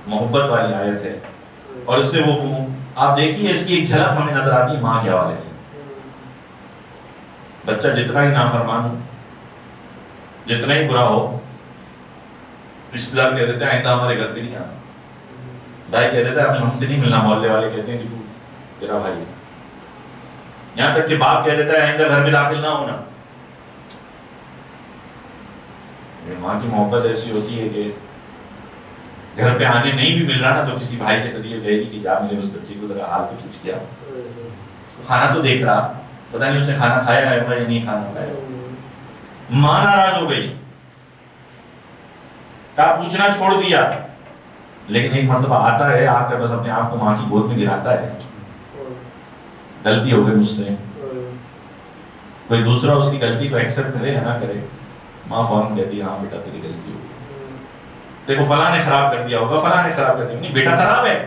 محبت والی آیت ہے. اور اس سے وہ آپ دیکھیے اس کی ایک جھلک ہمیں نظر آتی ہے ماں کے حوالے سے. بچہ جتنا ہی نافرمان ہو، جتنا ہی برا ہو، رشتے دار کہہ دیتے ہیں آئندہ ہمارے گھر پہ نہیں آنا، بھائی کہہ دیتا ہے ہم سے نہیں ملنا، محلے والے کہتے ہیں کہ تو تیرا بھائی ہے، یہاں تک کہ باپ کہہ دیتا ہے آئندہ گھر میں داخل نہ ہونا. ماں کی محبت ایسی ہوتی ہے کہ گھر پہ آنے نہیں بھی مل رہا نا تو کسی بھائی کے ذریعے کہے گی کہ جا میرے اس بچے کو ذرا حال تو پوچھ کیا، کھانا تو دیکھ رہا، پتہ نہیں اس نے کھانا کھایا ہے یا نہیں کھانا کھایا. ماں ناراض ہو گئی، کہا پوچھنا چھوڑ دیا، لیکن ایک مرتبہ آتا ہے، آ کر بس اپنے آپ کو ماں کی گود میں گراتا ہے، غلطی ہو گئی مجھ سے. کوئی دوسرا اس کی غلطی کو ایکسپٹ کرے یا نہ کرے، ماں فوراً کہتی ہے ہاں بیٹا تیری غلطی ہوگی، دیکھو فلاں نے خراب کر دیا ہوگا، فلاں نے خراب کر دیا. نہیں بیٹا خراب ہے،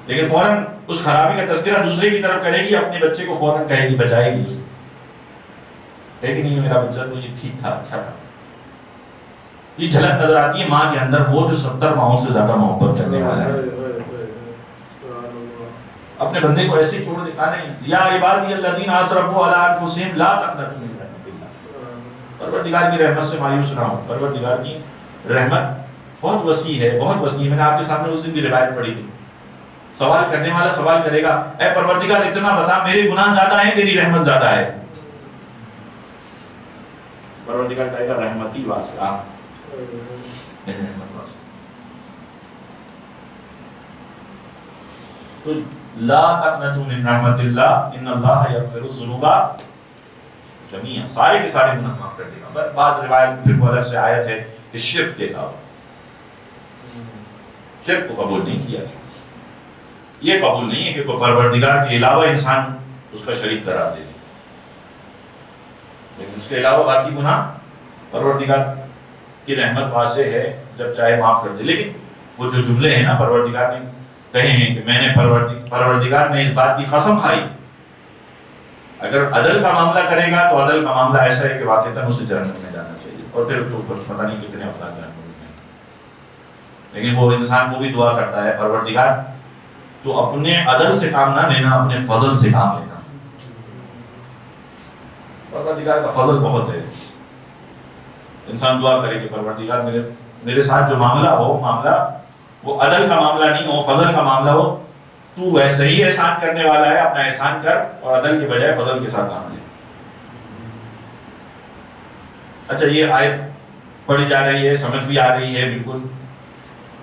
لیکن فوراً اس خرابی کا تذکرہ دوسرے کی طرف کرے گی، اپنے بچے کو فوراً کہے گی، بچائے گی اسے، کہے گی نہیں میرا بچہ تو یہ ٹھیک تھا، اچھا تھا. یہ جھلک نظر آتی ہے ماں کے اندر، وہ جو 70 ماہوں سے زیادہ محبت کرنے والا ہے. اپنے بندے کو ایسے ہی چھوڑ دیتا نہیں. یا عبادی الذین اسرفوا علی انفسہم لا تقنطوا من رحمت اللہ. پروردگار کی رحمت سے مایوس نہ ہو، پروردگار کی رحمت بہت وسیع ہے، بہت وسیع. میں نے آپ کے سامنے اس دن کی روایت پڑھی تھی. سوال کرنے والا سوال کرے گا اے پروردگار اتنا بتا میرے گناہ زیادہ ہیں تیری رحمت زیادہ ہے. پروردگار کہے گا رحمتی واسعہ، میری رحمت واسعہ. تو لا تقنطوا من رحمت اللہ ان اللہ یغفر الذنوب جميعا، سارے کے سارے گناہ معاف کر دے گا. بعض روایت پھر وہ الگ سے آیت ہے کہ شرک کے علاوہ، شرک کو قبول نہیں کیا گیا. یہ قبول نہیں ہے کہ کوئی پروردگار کے علاوہ انسان اس کا شریک قرار دے دے، لیکن اس کے علاوہ باقی گناہ پروردگار کی رحمت واسع ہے، جب چاہے معاف کر دے. لیکن وہ جو جملے ہیں نا پروردگار نے کہے ہیں کہ میں نے پروردگار نے اس بات کی قسم کھائی، اگر عدل کا معاملہ کرے گا تو عدل کا معاملہ ایسا ہے کہ واقعتاً اسے جہنم میں جانا چاہیے، اور پھر تو پتہ نہیں کتنے افراد جہنم میں. لیکن وہ انسان کو بھی دعا کرتا ہے پروردگار تو اپنے عدل سے کام نہ لینا، اپنے فضل سے کام لینا. پروردگار کا فضل بہت ہے. انسان دعا کرے کہ پروردگار میرے ساتھ جو معاملہ ہو، معاملہ وہ عدل کا معاملہ نہیں ہو، فضل کا معاملہ ہو. تو ویسے ہی احسان کرنے والا ہے، اپنا احسان کر اور عدل کے بجائے فضل کے ساتھ کام لے. اچھا یہ آیت پڑھی جا رہی ہے، سمجھ بھی آ رہی ہے بالکل.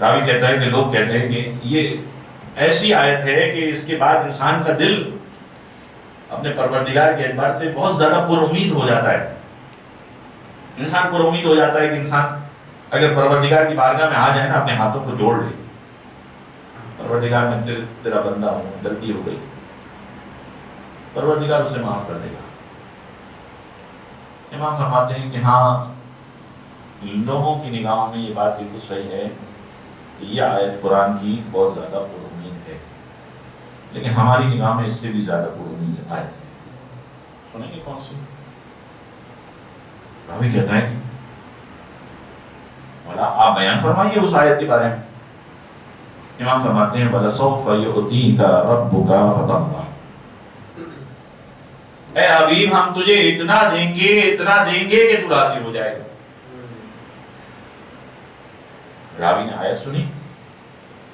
راوی کہتا ہے کہ لوگ کہتے ہیں کہ یہ ایسی آیت ہے کہ اس کے بعد انسان کا دل اپنے پروردگار کے اعتبار سے بہت زیادہ پر امید ہو جاتا ہے. انسان پر امید ہو جاتا ہے کہ انسان اگر پروردگار کی بارگاہ میں آ جائے نا، اپنے ہاتھوں کو جوڑ لے، پروردگار میں تیرا بندہ ہوں، غلطی ہو گئی، پروردگار اسے معاف کر دے گا. امام فرماتے ہیں کہ ہاں لوگوں کی نگاہوں میں یہ بات بالکل صحیح ہے کہ یہ آیت قرآن کی بہت زیادہ پر امید ہے، لیکن ہماری نگاہ میں اس سے بھی زیادہ پر امید آیت ہے. سنیں گے کون سی؟ راوی کہتا ہے کہ آپ بیان فرمائیے اس آیت کے بارے میں. امام فرماتے ہیں وَلَسَوْفَ يُعْطِيكَ رَبُّكَ فَتَرْضَىٰ. اے حبیب ہم تجھے اتنا دیں گے کہ تو راضی ہو جائے گا. راوی نے آیت سنی،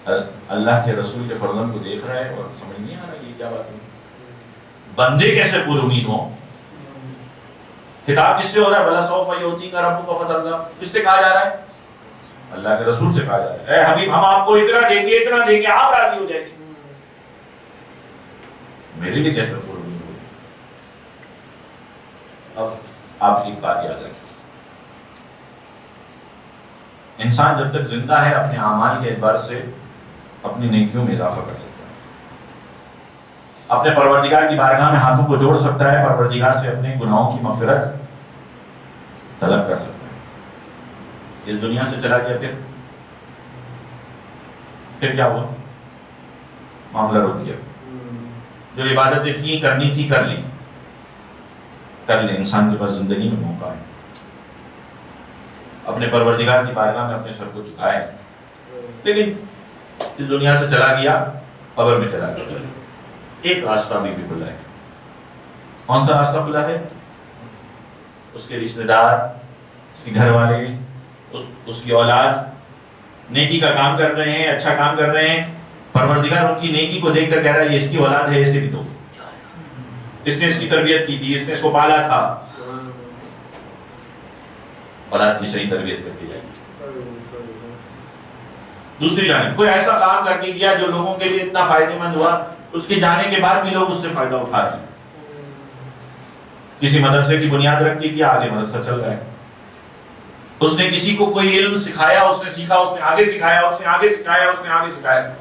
اللہ کے رسول کے فرزند کو دیکھ رہا ہے اور سمجھ نہیں آ رہا یہ کیا بات ہے. بندے کیسے پر امید ہوں؟ خطاب کس سے ہو رہا ہے؟ وَلَسَوْفَ يُعْطِيكَ رَبُّكَ فَتَرْضَىٰ. کس سے کہا جا رہا ہے؟ اللہ کے رسول سے کہا جا رہا ہے اے حبیب ہم آپ کو اتنا دیں گے آپ راضی ہو جائیں گے. میرے لیے کیسے پر امید ہوئی؟ اب آپ ایک بات یاد رکھیں، انسان جب تک زندہ ہے اپنے اعمال کے اعتبار سے اپنی نیکیوں میں اضافہ کر سکتا ہے، اپنے پروردگار کی بارگاہ میں ہاتھوں کو جوڑ سکتا ہے، پروردگار سے اپنے گناہوں کی مغفرت طلب کر سکتا ہے۔ اس دنیا سے چلا گیا پھر کیا ہوا؟ معاملہ رک گیا۔ جو عبادتیں کی کرنی تھی کر لی، انسان کے پاس زندگی میں موقع ہے، اپنے پروردگار کی بارگاہ میں اپنے سر کو جھکائے، لیکن اس دنیا سے چلا گیا، قبر میں چلا گیا۔ ایک راستہ بھی کھلا ہے۔ کون سا راستہ کھلا ہے؟ اس کے رشتہ دار، اس کے گھر والے، اس کی اولاد نیکی کا کام کر رہے ہیں، اچھا کام کر رہے ہیں، پروردگار ان کی نیکی کو دیکھ کر کہہ رہا ہے یہ اس کی اولاد ہے، اسے بھی دو، اس نے اس کی تربیت کی تھی، اس نے اس کو پالا تھا۔ اولاد کی صحیح تربیت کر کے جائے گی۔ دوسری جانب کوئی ایسا کام کر کے کیا جو لوگوں کے لیے اتنا فائدہ مند ہوا، اس کے جانے کے بعد بھی لوگ اس سے فائدہ اٹھا رہے ہیں۔ کسی مدرسے کی بنیاد رکھ کے کیا، آگے مدرسہ چل رہا ہے۔ اس نے کسی کو کوئی علم سکھایا، اس نے سیکھا، اس نے آگے سکھایا، اس نے آگے سکھایا، اس نے آگے سکھایا۔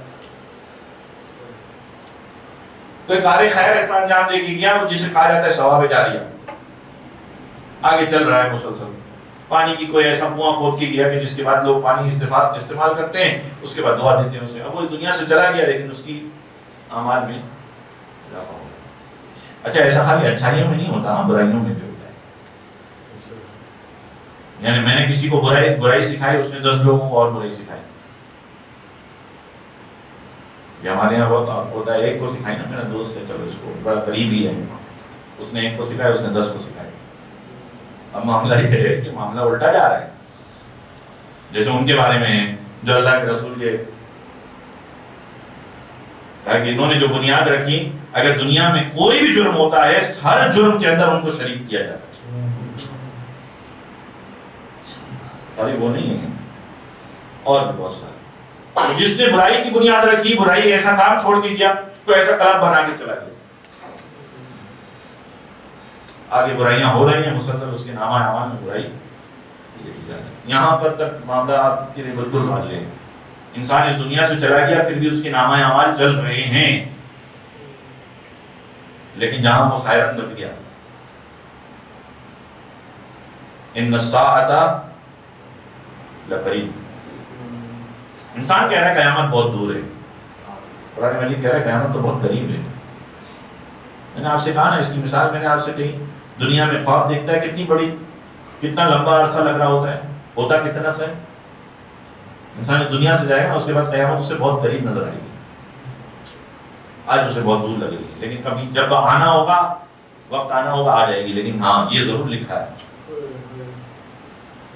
کوئی کار خیر ایسا انجام دے کے گیا جسے کہا جاتا ہے ثواب جاریہ، آگے چل رہا ہے مسلسل۔ پانی کی کوئی ایسا کنواں کھود کے گیا کہ جس کے بعد لوگ پانی استعمال کرتے ہیں، اس کے بعد دعا دیتے ہیں اسے۔ اب وہ اس دنیا سے چلا گیا لیکن اس کی اعمال میں اضافہ ہو گیا۔ اچھا، ایسا خالی اچھائیوں میں نہیں ہوتا، برائیوں میں بھی ہوتا ہے۔ یعنی میں نے کسی کو برائی سکھائی، اس نے 10 لوگوں کو اور برائی سکھائی۔ یہ ہمارے یہاں بہت ہوتا ہے، ایک کو سکھائی نا، میرا دوست ہے، چلو اس کو بڑا قریبی ہے، اس نے ایک کو سکھایا، اس نے 10 کو سکھائی۔ اب معاملہ یہ ہے کہ معاملہ الٹا جا رہا ہے، جیسے ان کے بارے میں ہے جو اللہ کے رسول کے کہ انہوں نے جو بنیاد رکھی، اگر دنیا میں کوئی بھی جرم ہوتا ہے ہر جرم کے اندر ان کو شریک کیا جاتا ہے، خالی وہ نہیں ہے، اور بھی بہت سارے۔ جس نے برائی کی بنیاد رکھی، برائی ایسا کام چھوڑ کے کیا، تو ایسا کلب بنا کے چلا گیا، آگے برائیاں ہو رہی ہیں مسلسل، اس کے نامہ اعمال میں برائی لکھی جا رہی ہے۔ یہاں پر تک معاملہ آپ کے لیے بالکل واضح ہے، انسان اس دنیا سے چلا گیا پھر بھی اس کے نامہ اعمال چل رہے ہیں، لیکن جہاں وہ سائرن بچ گیا، ان الساعۃ لقریب، انسان کہہ رہا ہے قیامت بہت دور ہے، قرآن مجید کہہ رہا ہے قیامت تو بہت قریب ہے۔ میں نے آپ سے کہا نا، اس کی مثال میں نے آپ سے کہی، دنیا میں خواب دیکھتا ہے کتنی بڑی، کتنا لمبا عرصہ لگ رہا ہوتا ہے، ہوتا کتنا سا ہے۔ انسان دنیا سے جائے گا، اس کے بعد قیامت اسے بہت قریب نظر آئے گی، آج اسے بہت دور لگ رہی ہے، لیکن کبھی جب آنا ہوگا، وقت آنا ہوگا، آ جائے گی۔ لیکن ہاں یہ ضرور لکھا ہے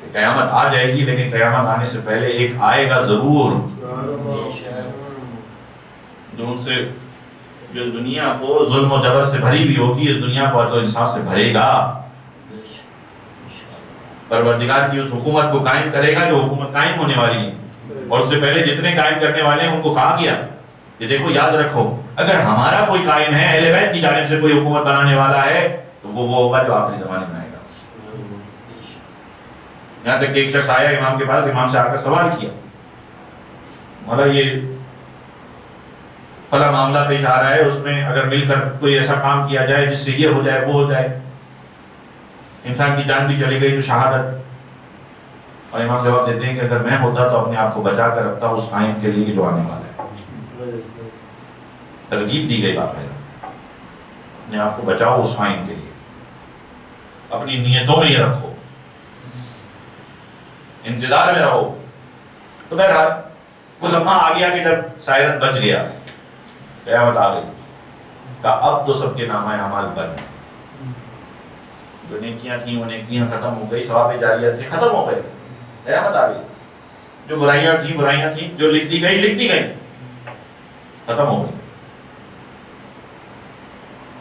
کہ قیامت آ جائے گی، لیکن قیامت آنے سے پہلے ایک آئے گا ضرور، جو ان سے، جو دنیا کو ظلم و جبر سے بھری بھی ہوگی، اس دنیا کو عدل و انصاف سے بھرے گا، پروردگار کی اس حکومت کو قائم کرے گا جو حکومت قائم ہونے والی ہے۔ اور اس سے پہلے جتنے قائم کرنے والے ہیں ان کو کہا گیا کہ دیکھو یاد رکھو، اگر ہمارا کوئی قائم ہے، اہل بیت کی جانب سے کوئی حکومت بنانے والا ہے، تو وہ ہوگا جو آخری زمانے میں آئے گا۔ یہاں تک کہ ایک شخص آیا امام کے پاس، امام سے آ کر سوال کیا، مولا یہ فلاں معاملہ پیش آ رہا ہے، اس میں اگر مل کر کوئی ایسا کام کیا جائے جس سے یہ ہو جائے وہ ہو جائے، انسان کی جان بھی چلی گئی تو شہادت۔ اور امام جواب دیتے ہیں کہ اگر میں ہوتا تو اپنے آپ کو بچا کر رکھتا اس قائم کے لیے جو آنے والا ہے۔ ترغیب دی گئی بات ہے، اپنے آپ کو بچاؤ اس قائم کے لیے، اپنی نیتوں میں یہ رکھو، انتظار میں رہو۔ تو بہرحال وہ لمحہ آ گیا کہ جب سائرن بچ گیا، قیامت آ گئی، کہا اب تو سب کے نامہ اعمال بند، جو نیکیاں تھیں وہ نیکیاں ختم ہو گئی، ثواب جاریہ تھے ختم ہو گئے، قیامت آ گئی، جو برائیاں تھیں جو لکھ دی گئی ختم ہو گئی۔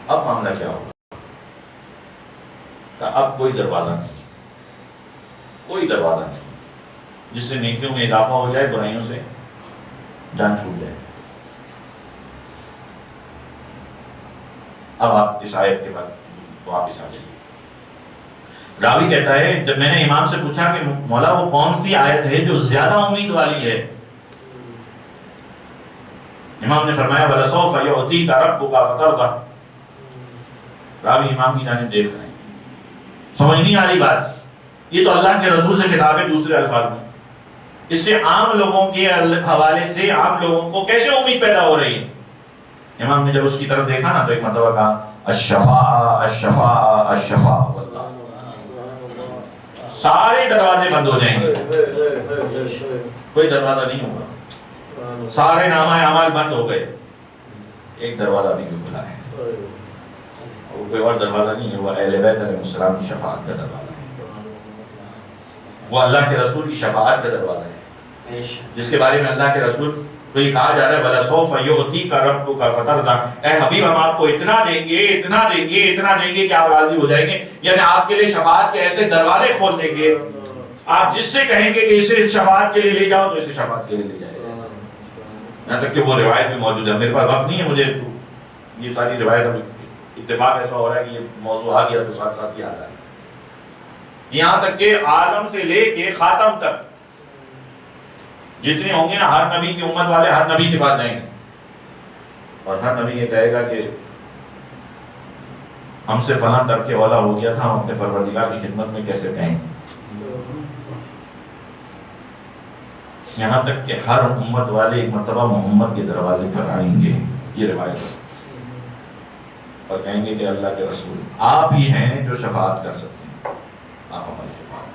اب معاملہ کیا ہوگا؟ اب کوئی دروازہ نہیں، کوئی دروازہ نہیں جس سے نیکیوں میں اضافہ ہو جائے، برائیوں سے جان چھوٹ جائے۔ اب آپ اس آیت کے بعد واپس آ جائیے۔ راوی کہتا ہے جب میں نے امام سے پوچھا کہ مولا وہ کون سی آیت ہے جو زیادہ امید والی ہے، امام نے فرمایا وَلَسَوْفَ يُعْطِيكَ رَبُّكَ فَتَرْضَىٰ۔ راوی امام کی جانب دیکھ رہے ہیں، سمجھ نہیں آ رہی بات، یہ تو اللہ کے رسول سے کتاب ہے دوسرے الفاظ میں، اس سے عام لوگوں کے حوالے سے عام لوگوں کو کیسے امید پیدا ہو رہی ہے؟ امام نے جب اس کی طرف دیکھا نا تو ایک مرتبہ کہا الشفاء الشفاء الشفاء، سارے دروازے بند ہو جائیں گے، کوئی دروازہ نہیں ہوگا، سارے نامہ اعمال بند ہو گئے، ایک دروازہ بھی کھلا ہے، کوئی اور دروازہ نہیں ہے، وہ اہل بیت علیہ السلام کی شفاعت کا دروازہ ہے، وہ اللہ کے رسول کی شفاعت کا دروازہ ہے، جس کے بارے میں اللہ کے رسول تو یہ کہا جا رہا ہے وَلَسَوْفَ يُعْطِيكَ رَبُّكَ فَتَرْضَىٰ، اے حبیب ہم آپ کو اتنا دیں گے اتنا دیں گے اتنا دیں گے کہ آپ راضی ہو جائیں گے، یعنی آپ کے لیے شفاعت کے ایسے دروازے کھول دیں گے، آپ جس سے کہیں گے کہ اسے شفاعت کے لیے لے جاؤ تو اسے شفاعت کے لیے لے جائے گا۔ یہاں تک کہ وہ روایت بھی موجود ہے، میرے پاس وقت نہیں ہے مجھے یہ ساری روایت، اتفاق ایسا ہو رہا ہے کہ یہ موضوع آ گیا تو ساتھ ساتھ ہی آ رہا ہے، یہاں تک کہ آدم سے لے کے خاتم تک جتنے ہوں گے نا، ہر نبی کی امت والے ہر نبی کے پاس جائیں گے اور ہر نبی یہ کہے گا کہ ہم سے فلاں ترک والا ہو گیا تھا، ہم اپنے پروردگار کی خدمت میں کیسے کہیں۔ یہاں تک کہ ہر امت والے ایک مرتبہ محمد کے دروازے پر آئیں گے، یہ روایت، اور کہیں گے کہ اللہ کے رسول آپ ہی ہیں جو شفاعت کر سکتے ہیں، آپ ہماری شفاعت،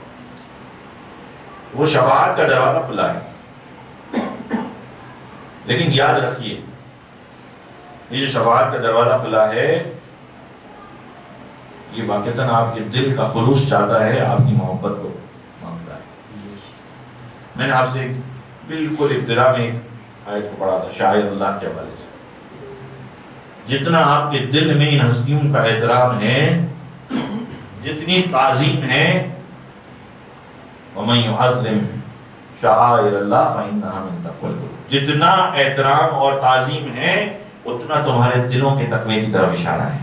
وہ شفاعت کا دروازہ کھلا ہے۔ لیکن یاد رکھیے یہ جو شفاعت کا دروازہ کھلا ہے یہ واقعتاً آپ کے دل کا خلوص چاہتا ہے، آپ کی محبت کو مانگتا ہے۔ میں نے آپ سے بالکل ابتدا میں ایک آیت کو پڑھا تھا شاعر اللہ کے حوالے سے، جتنا آپ کے دل میں ان ہستیوں کا احترام ہے، جتنی تعظیم ہے، وَمَن يُعَظِّمْ شَعَائِرَ اللَّهِ فَإِنَّهَا مِن تَقْوَى الْقُلُوبِ، جتنا احترام اور تعظیم ہے اتنا تمہارے دلوں کے تقوی کی طرف اشارہ ہے۔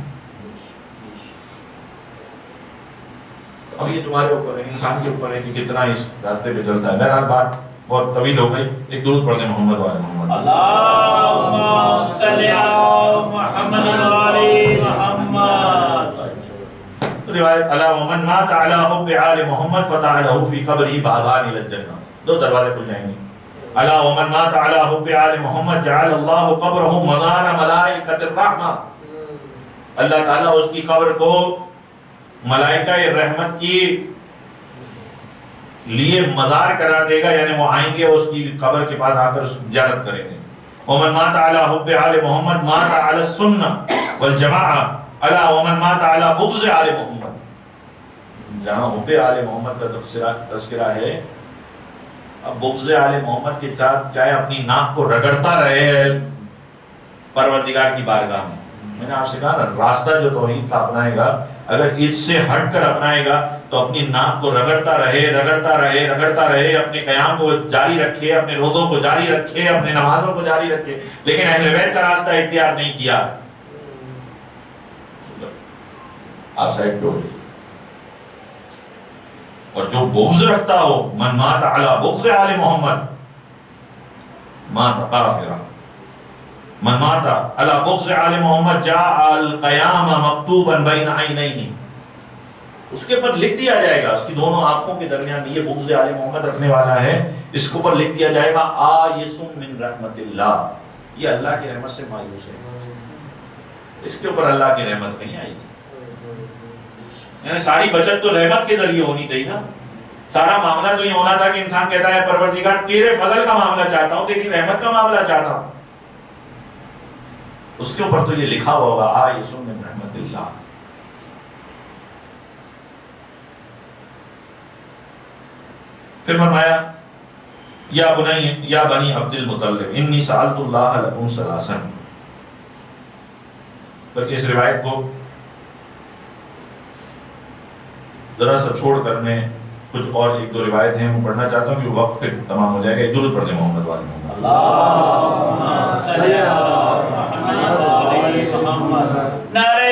اب یہ تمہارے اوپر ہے، انسان کے اوپر ہے کہ کتنا اس راستے پہ چلتا ہے۔ بہرحال بات بہت طویل ہو گئی، ایک درود پڑھ دیں محمد و آل محمد۔ اللہم صلی علی محمد و آل محمد۔ روایت الا ومن مات علی حب آل محمد فتح له فی قبرہ بابان الی الجنہ، دو دروازے کھل جائیں گے۔ الا ومن مات علی حب آل محمد جعل اللہ قبرہ مزار ملائکۃ الرحمہ، اللہ تعالیٰ اس کی قبر کو ملائکہ رحمت کی لیے مزار قرار دے گا، یعنی وہ آئیں گے اس کی قبر کے پاس آ کر اس کی زیارت کریں گے۔ ومن مات علی حب آل محمد مات علی السنہ والجماعہ، الا ومن مات علی بغض آل محمد، جہاں حب آل محمد کا تذکرہ ہے، اب بغض آل محمد کے ساتھ چاہے اپنی ناک کو رگڑتا رہے پروردگار کی بارگاہ میں نے آپ سے کہا نا، راستہ جو توحید کا اپنائے گا اگر اس سے ہٹ کر اپنائے گا تو اپنی ناک کو رگڑتا رہے رگڑتا رہے رگڑتا رہے، اپنے قیام کو جاری رکھے، اپنے روزوں کو جاری رکھے، اپنے نمازوں کو جاری رکھے، لیکن اہل بیت کا راستہ اختیار نہیں کیا، آپ سائڈ پہ ہو جائے۔ اور جو بغض رکھتا ہو، من مات علی بغض آل محمد مات کافرا، من مات علی بغض آل محمد جاء القیام مکتوبا بین عینیہ، اس کے پر لکھ دیا جائے گا، اس کی دونوں آنکھوں کے درمیان یہ بغض آل محمد رکھنے والا ہے، اس کے اوپر لکھ دیا جائے گا آیس من رحمت اللہ، یہ اللہ کی رحمت سے مایوس ہے، اس کے اوپر اللہ کی رحمت نہیں آئے گی۔ یعنی ساری بچت تو رحمت کے ذریعے ہونی تھی نا، سارا معاملہ تو یہ ہونا تھا کہ انسان کہتا ہے پروردگار تیرے فضل کا معاملہ چاہتا ہوں، تیری رحمت کا معاملہ چاہتا ہوں، اس کے اوپر تو یہ لکھا ہوا ہوگا آیس من رحمت اللہ۔ پھر فرمایا یا بنی عبد المطلب انی سألت اللہ لکم ثلاثا، بلکہ اس روایت کو ذرا سا چھوڑ کر میں کچھ اور ایک دو روایت ہیں وہ پڑھنا چاہتا ہوں کہ وقت پھر تمام ہو جائے گا۔ ایک درود پڑھ دیں محمد وآل محمد۔ اللہم صلی علی محمد وآل محمد۔ نعرہ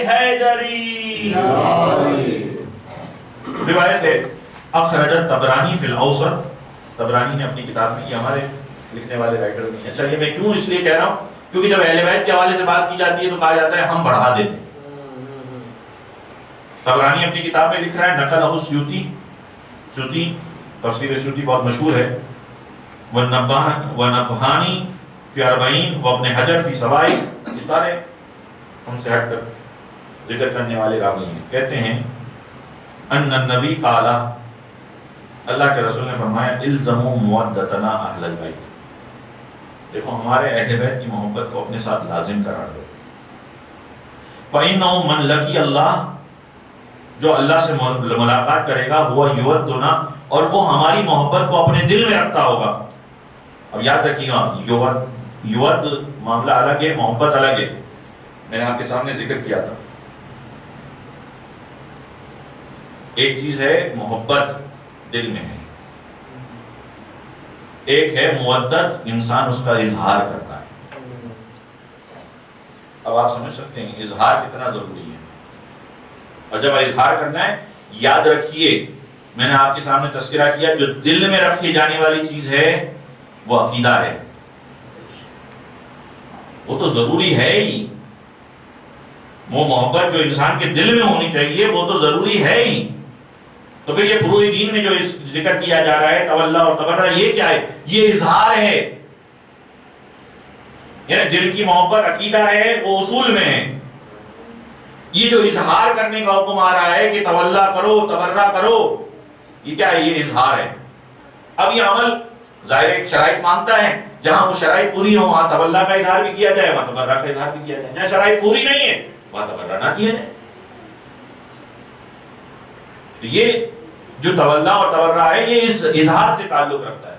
حیدری، روایت ہے اخرجت طبرانی فی الاوسط، طبرانی نے اپنی کتاب میں، یہ ہمارے لکھنے والے رائٹر نہیں ہیں. اچھا یہ میں کیوں اس لیے کہہ رہا ہوں کیونکہ جب اہل بیت کے حوالے سے بات کی جاتی ہے تو کہا جاتا ہے ہم بڑھا دیتے ہیں. طبرانی اپنی کتاب میں لکھ رہا ہے نقلہ سیوطی، سیوطی تفسیر سیوطی بہت مشہور ہے، ونبہانی فی اربعین وابن حجر فی سوائل، یہ سارے ہم سے ہٹ کر ذکر کرنے والے راوی ہیں. کہتے ہیں ان النبی قال، اللہ کے رسول نے فرمایا الزموا مودتنا اہل البیت، دیکھو ہمارے اہل بیت کی محبت کو اپنے ساتھ لازم قرار دو. فإنه من لقی اللہ، جو اللہ سے ملاقات کرے گا، وہ یودنا، اور وہ ہماری محبت کو اپنے دل میں رکھتا ہوگا. اب یاد رکھیے گا یود معاملہ الگ ہے، محبت الگ ہے. میں نے آپ کے سامنے ذکر کیا تھا، ایک چیز ہے محبت دل میں ہے، ایک ہے مودت انسان اس کا اظہار کرتا ہے. اب آپ سمجھ سکتے ہیں اظہار کتنا ضروری ہے. اور جب اظہار کرنا ہے یاد رکھیے، میں نے آپ کے سامنے تذکرہ کیا، جو دل میں رکھی جانے والی چیز ہے وہ عقیدہ ہے، وہ تو ضروری ہے ہی. وہ محبت جو انسان کے دل میں ہونی چاہیے وہ تو ضروری ہے ہی. تو پھر یہ فروع دین میں جو ذکر کیا جا رہا ہے تولا اور تبرہ، یہ کیا ہے؟ یہ اظہار ہے. یعنی دل کی محبت عقیدہ ہے، وہ اصول میں ہے. یہ جو اظہار کرنے کا حکم آ رہا ہے کہ تولا کرو تبرہ کرو، یہ کیا ہے؟ یہ اظہار ہے. اب یہ عمل ظاہر ایک شرائط مانگتا ہے، جہاں وہ شرائط پوری ہو وہاں تولا کا اظہار بھی کیا جائے، وہاں تبرہ کا اظہار بھی کیا جائے. جہاں شرائط پوری نہیں ہے وہاں تبرہ نہ کیا جائے. یہ جو تولا اور تبرہ ہے یہ اس اظہار سے تعلق رکھتا ہے،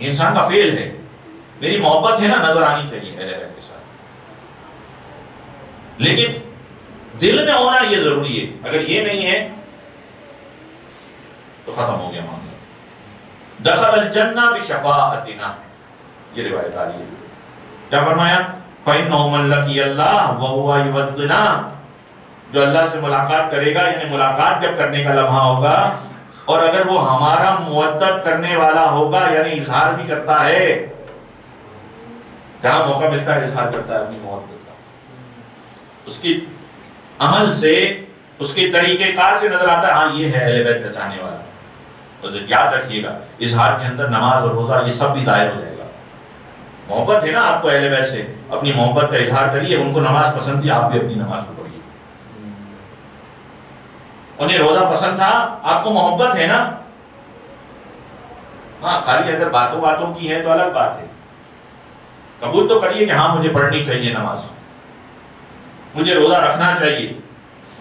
انسان کا فعل ہے. میری محبت ہے نا نظر آنی چاہیے اہل بیت کے ساتھ، لیکن دل میں ہونا یہ ضروری ہے. اگر یہ نہیں ہے تو ختم ہو گیا معاملہ. دخل الجنہ بشفاعتنا، یہ روایت آ رہی ہے. کیا فرمایا؟ فإنه من لقي الله وهو يودنا، جو اللہ سے ملاقات کرے گا، یعنی ملاقات جب کرنے کا لمحہ ہوگا اور اگر وہ ہمارا مودت کرنے والا ہوگا، یعنی اظہار بھی کرتا ہے، جہاں موقع ملتا ہے اظہار کرتا ہے اپنی محبت کا، اس کی عمل سے، اس کے طریقہ کار سے نظر آتا ہے ہاں یہ ہے اہل بیت کا چاہنے والا. تو یاد رکھیے گا اظہار کے اندر نماز اور روزہ یہ سب بھی ظاہر ہو جائے گا. محبت ہے نا آپ کو اہل بیت سے، اپنی محبت کا اظہار کریے. ان کو نماز پسند تھی، آپ بھی اپنی نماز کو پڑھیے. انہیں روزہ پسند تھا، آپ کو محبت ہے نا. ہاں خالی اگر باتوں باتوں کی ہے تو الگ بات ہے، قبول تو کریے کہ ہاں مجھے پڑھنی چاہیے نماز، مجھے روزہ رکھنا چاہیے.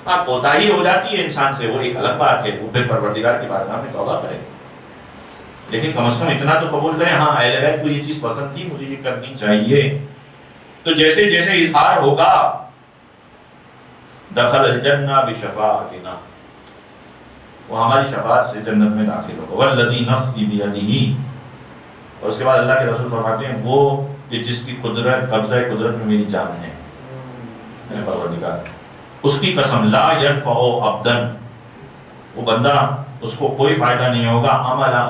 ہاں کوتاہی ہو جاتی ہے انسان سے، وہ ایک الگ بات ہے، وہ پھر پروردگار کی بارگاہ میں توبہ کرے. لیکن کم از کم اتنا تو قبول کریں ہاں اہل بیت کو یہ چیز پسند تھی، مجھے یہ کرنی چاہیے. تو جیسے جیسے اظہار ہوگا دخل الجنہ بشفاعتنا، وہ ہماری شفاعت سے جنت میں داخل ہوگا. والذی نفسی بیدہ، اور اس کے بعد اللہ کے رسول فرماتے ہیں وہ کہ جس کی قدرت، قبضہ قدرت میں میری جان ہے، میرے پروردگار، اس کی قسم لا ينفع عبدا، وہ بندہ اس کو کوئی فائدہ نہیں ہوگا، عملہ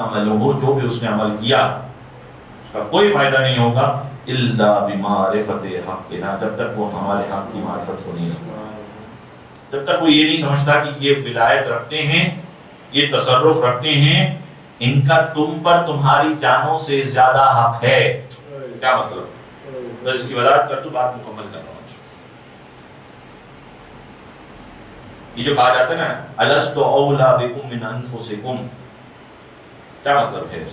جو بھی اس نے عمل کیا اس کا کوئی فائدہ نہیں ہوگا، الا بمعرفت حقنا، جب تک وہ ہمارے حق کی معرفت کو نہیں رکھتا، جب تک وہ یہ نہیں سمجھتا کہ یہ ولایت رکھتے ہیں، یہ تصرف رکھتے ہیں، ان کا تم پر تمہاری جانوں سے زیادہ حق ہے. کیا مطلب؟ میں اس کی وضاحت کر تو بات مکمل کر رہا ہوں. یہ جو کہا جاتا ہے نا الست اولا بکم من انفسکم، کیا مطلب ہے اس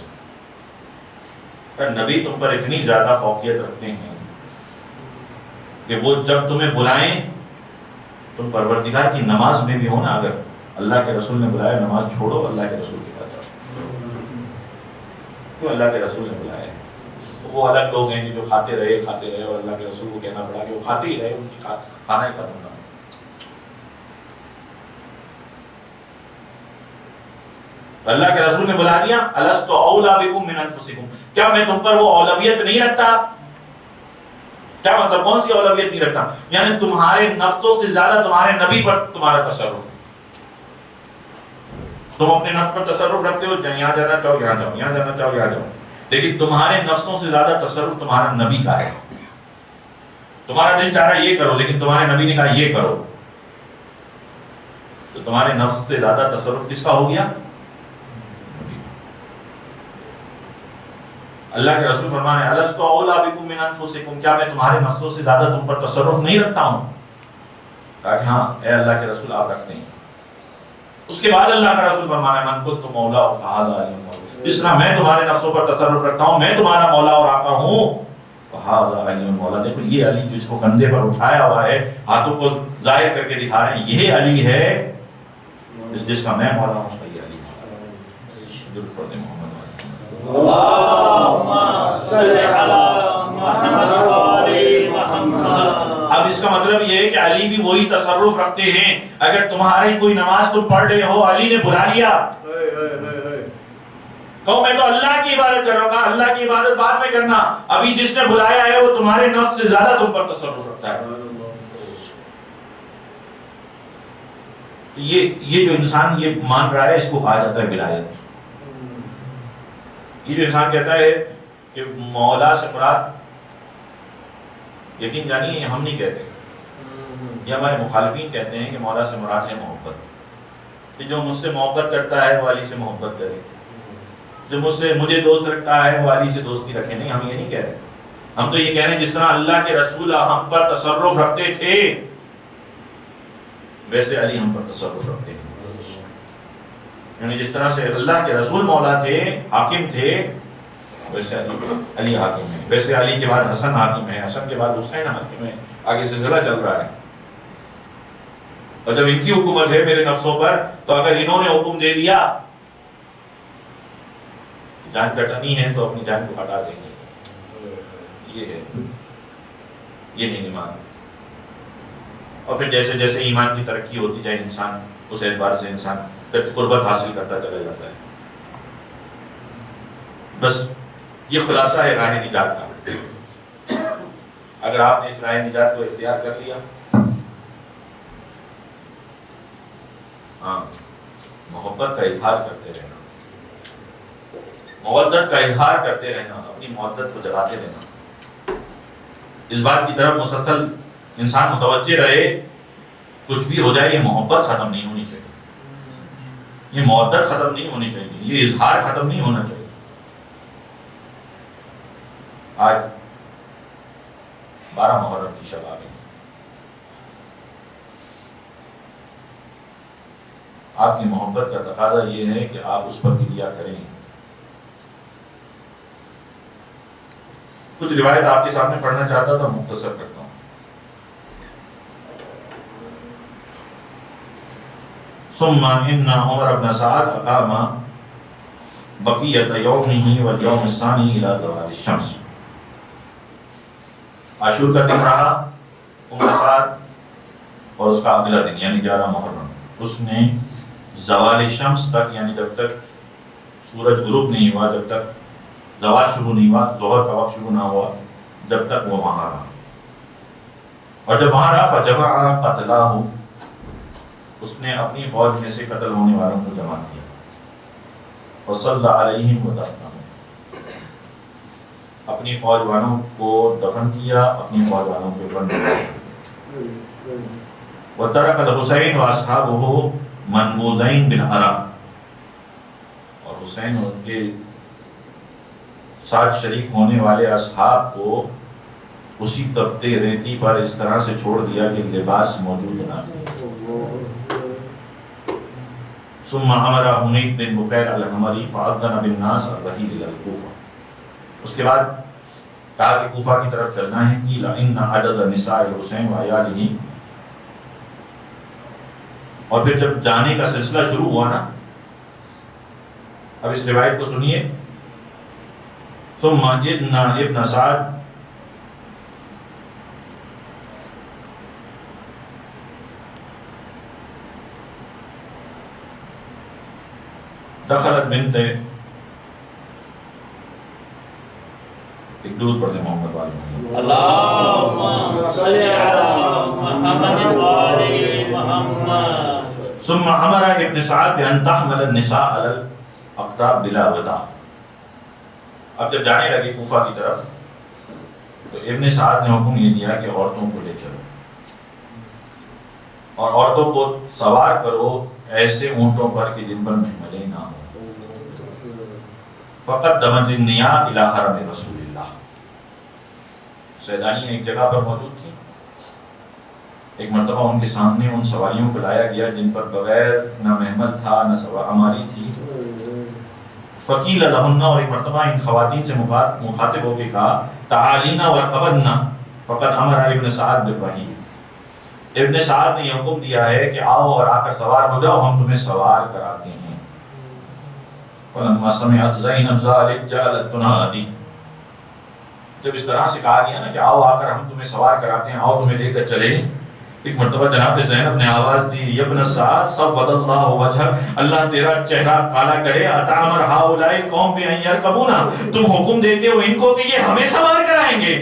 کا؟ نبی تم پر اتنی زیادہ فوقیت رکھتے ہیں کہ وہ جب تمہیں بلائیں، تم پروردگار کی نماز میں بھی ہو نا، اگر اللہ کے رسول نے بلایا نماز چھوڑو، اللہ کے رسول کے پاس کیوں؟ اللہ کے رسول نے بلایا. وہ الگ لوگ ہیں جو کھاتے رہے اور اللہ کے رسول کو کہنا پڑا کہ وہ کھاتے ہی رہے، ان کی کھانا ہی ختم نہ. اللہ کے رسول نے بلا دیا الست اولا بکم من انفسکم، کیا میں تم پر وہ اولویت نہیں رکھتا؟ کیا مطلب؟ کون سی اولویت نہیں رکھتا؟ یعنی تمہارے نفسوں سے زیادہ تمہارے نبی پر تمہارا تصرف ہے. تم اپنے نفس پر تصرف رکھتے ہو، یہاں جانا چاہو یہاں جاؤ، یہاں جانا چاہو یہاں جاؤ، لیکن تمہارے نفسوں سے زیادہ تصرف تمہارا نبی کا ہے. تمہارا دل چاہ رہا ہے یہ کرو، لیکن تمہارے نبی نے کہا یہ کرو، تو تمہارے نفس سے زیادہ تصرف کس کا ہو گیا؟ اللہ کے رسول فرمانے الست اولیٰ بکم من انفسکم، کیا میں تمہارے نفسوں سے زیادہ تم پر تصرف نہیں رکھتا ہوں؟ کہا کہ ہاں اے اللہ کے رسول آپ رکھتے ہیں. اس کے بعد اللہ کا رسول فرمانے من کنت مولا فہذا علی مولا، جس طرح میں تمہارے نفسوں پر تصرف رکھتا ہوں، میں تمہارا مولا اور آقا ہوں، فہذا علی مولا، دیکھو یہ علی جس کو کندھے پر اٹھایا ہوا ہے، ہاتھوں کو ظاہر کر کے دکھا رہے ہیں، یہ علی ہے جس کا میں مولا ہوں، اس کا یہ علی مولا ہے. درود پڑھتے محمد اللہم صلی علی محمد وآل محمد. اب اس کا مطلب یہ ہے کہ علی بھی وہی تصرف رکھتے ہیں. اگر تمہاری کوئی نماز تم پڑھ رہے ہو، علی نے بلا لیا، کہو میں تو اللہ کی عبادت کر رہا ہوں، اللہ کی عبادت بعد میں کرنا، ابھی جس نے بلایا ہے وہ تمہارے نفس سے زیادہ تم پر تصرف رکھتا ہے. یہ جو انسان یہ مان رہا ہے اس کو کہا جاتا ہے ولایت. یہ جو انسان کہتا ہے کہ مولا سے مراد، یقین جانیے ہم نہیں کہتے، یہ ہمارے مخالفین کہتے ہیں کہ مولا سے مراد ہے محبت، کہ جو مجھ سے محبت کرتا ہے وہ علی سے محبت کرے، جو مجھے دوست رکھتا ہے وہ علی سے دوستی رکھے. نہیں، ہم یہ نہیں کہہ رہے. ہم تو یہ کہہ رہے ہیں جس طرح اللہ کے رسول ہم پر تصرف رکھتے تھے ویسے علی ہم پر تصرف رکھتے ہیں. یعنی جس طرح سے اللہ کے رسول مولا تھے، حاکم تھے، ویسے علی حاکم ہے. ویسے علی کے بعد حسن حاکم ہے، حسن کے بعد حسین حاکم ہے، آگے سلسلہ چل رہا ہے. اور جب ان کی حکومت ہے میرے نفسوں پر، تو اگر انہوں نے حکم دے دیا جان کٹنی ہے تو اپنی جان کو ہٹا دیں گے. یہ ہے ایمان. اور پھر جیسے جیسے ایمان کی ترقی ہوتی جائے انسان اس اعتبار سے انسان قربت حاصل کرتا چلا جاتا ہے. بس یہ خلاصہ ہے راہ نجات کا. اگر آپ نے اس راہ نجات کو اختیار کر لیا، ہاں، محبت کا اظہار کرتے رہنا، مودت کا اظہار کرتے رہنا، اپنی مودت کو جگاتے رہنا، اس بات کی طرف مسلسل انسان متوجہ رہے کچھ بھی ہو جائے یہ محبت ختم نہیں ہونی چاہیے، یہ مودت ختم نہیں ہونی چاہیے، یہ اظہار ختم نہیں ہونا چاہیے. آج 12 محرم کی شب آ گئی. آپ کی محبت کا تقاضا یہ ہے کہ آپ اس پر گریہ کریں. کچھ روایت آپ کے سامنے پڑھنا چاہتا تھا، مختصر کرتا ہوں. ثم ان عمر بن سعد اقام بقیۃ یومہ والیوم الثانی الی زوال الشمس. عاشور کا دن رہا عمر سعد، اور اس کا اگلا دن یعنی 11 محرم اس نے زوال شمس تک، یعنی جب تک سورج غروب نہیں ہوا، جب تک زوال شروع نہیں ہوا، ظہر کا وقت شروع نہ ہوا، جب تک وہ وہاں رہا. اور جب وہاں رہا فجمع قتلاہ، اس نے اپنی فوج میں سے قتل ہونے والوں کو جمع کیا. فصلی علیہم ودفنہم، اپنی فوج والوں کو دفن کیا، اپنی فوج والوں کو بند کیا. وترک الحسین واصحابہ منبوذین بالعراق، اور حسین اور ان کے ساتھ شریک ہونے والے اصحاب کو اسی تپتے ریتی پر اس طرح سے چھوڑ دیا کہ لباس موجود نہ تھے. ثم امر حمید بن بقیر الحمری فاذن بالناس الرحیل الی الکوفہ، اس کے بعد کہا کہ کوفہ کی طرف چلنا ہے. قیل ان عدد نساء الحسین وعیالہ، اور پھر جب جانے کا سلسلہ شروع ہوا نا، اب اس روایت کو سنیے. ثم ان ابن سعد دخلت بنت درود پڑھ دیں محمد والے محمد. اللهم صل على محمد وآل محمد. ثم امر ابن سعد بان تحمل النساء على الاقطاب بلا ودا. اب جب جانے لگے کوفہ کی طرف تو ابن سعد نے حکم یہ دیا کہ عورتوں کو لے چلو اور عورتوں کو سوار کرو ایسے اونٹوں پر کہ جن پر محملیں نہ ہوں. فقدمت النیاء الى حرم رسول اللہ. سیدانی ایک جگہ پر موجود تھی. ایک مرتبہ ان کے سامنے ان سواریوں کو لایا گیا جن پر بغیر نہ محمل تھا نہ سواری تھی. فقیل لہن, اور ایک مرتبہ ان خواتین سے مخاطب ہو کے کہا تعالینا ورقبنا فقد امر ابن سعد بالوحی. ابن سعد نے یہ حکم دیا ہے کہ آؤ اور آ کر سوار ہو جاؤ, ہم تمہیں سوار کراتے ہیں. فلما سمعت زینب ذلک جعلت تنادی. جب اس طرح سے کہا گیا نا کہ آؤ آ کر ہم تمہیں سوار کراتے ہیں, آؤ تمہیں لے کر چلے, ایک مرتبہ جناب زینب نے آواز دی ابن سعد سود اللہ وجہک, اللہ تیرا چہرہ کالا کرے, اتامر ہؤلاء القوم بان یرکبونا, تم حکم دیتے ہو ان کو کہ یہ ہمیں سوار کرائیں گے.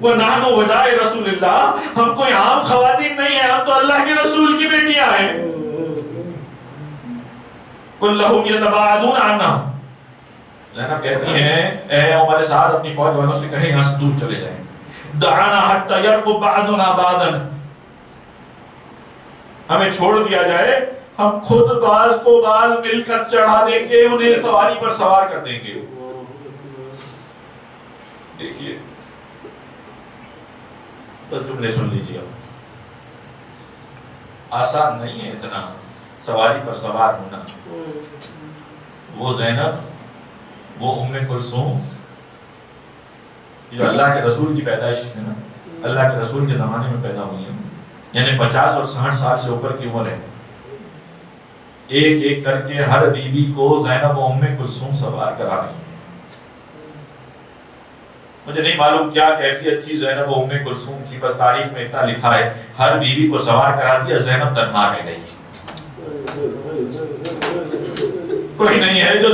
ونحن وداع رسول اللہ, ہم کوئی عام خواتین نہیں ہیں, ہم تو اللہ کے رسول کی بیٹیاں ہیں. کلہم یتباعدون عنا. زینب کہتی ہیں اے عمر سعد اپنی فوج والوں سے کہیں یہاں سے دور چلے جائیں. دعانا حتی یرکب بعضنا بعضا, ہمیں چھوڑ دیا جائے, ہم خود بعض کو بعض مل کر چڑھا دیں گے, انہیں سواری پر سوار کر دیں گے. دیکھیے بس جملے سن لیجیے. اب آسان نہیں ہے اتنا سواری پر سوار ہونا. وہ زینب, وہ ام کلثوم جو اللہ کے رسول کی پیدائش ہے نا, اللہ کے رسول کے زمانے میں پیدا ہوئی ہیں, یعنی 50 اور 60 سال سے اوپر کی عمر ہے. ایک ایک کر کے ہر بیوی کو زینب و ام کلثوم سوار کرا رہی ہیں. مجھے نہیں معلوم کیا کیفیت تھی زینب و ام کلثوم کی, بس تاریخ میں اتنا لکھا ہے ہر بیوی کو سوار کرا دیا, زینب تنہا رہ گئی. کوئی نہیں ہے جو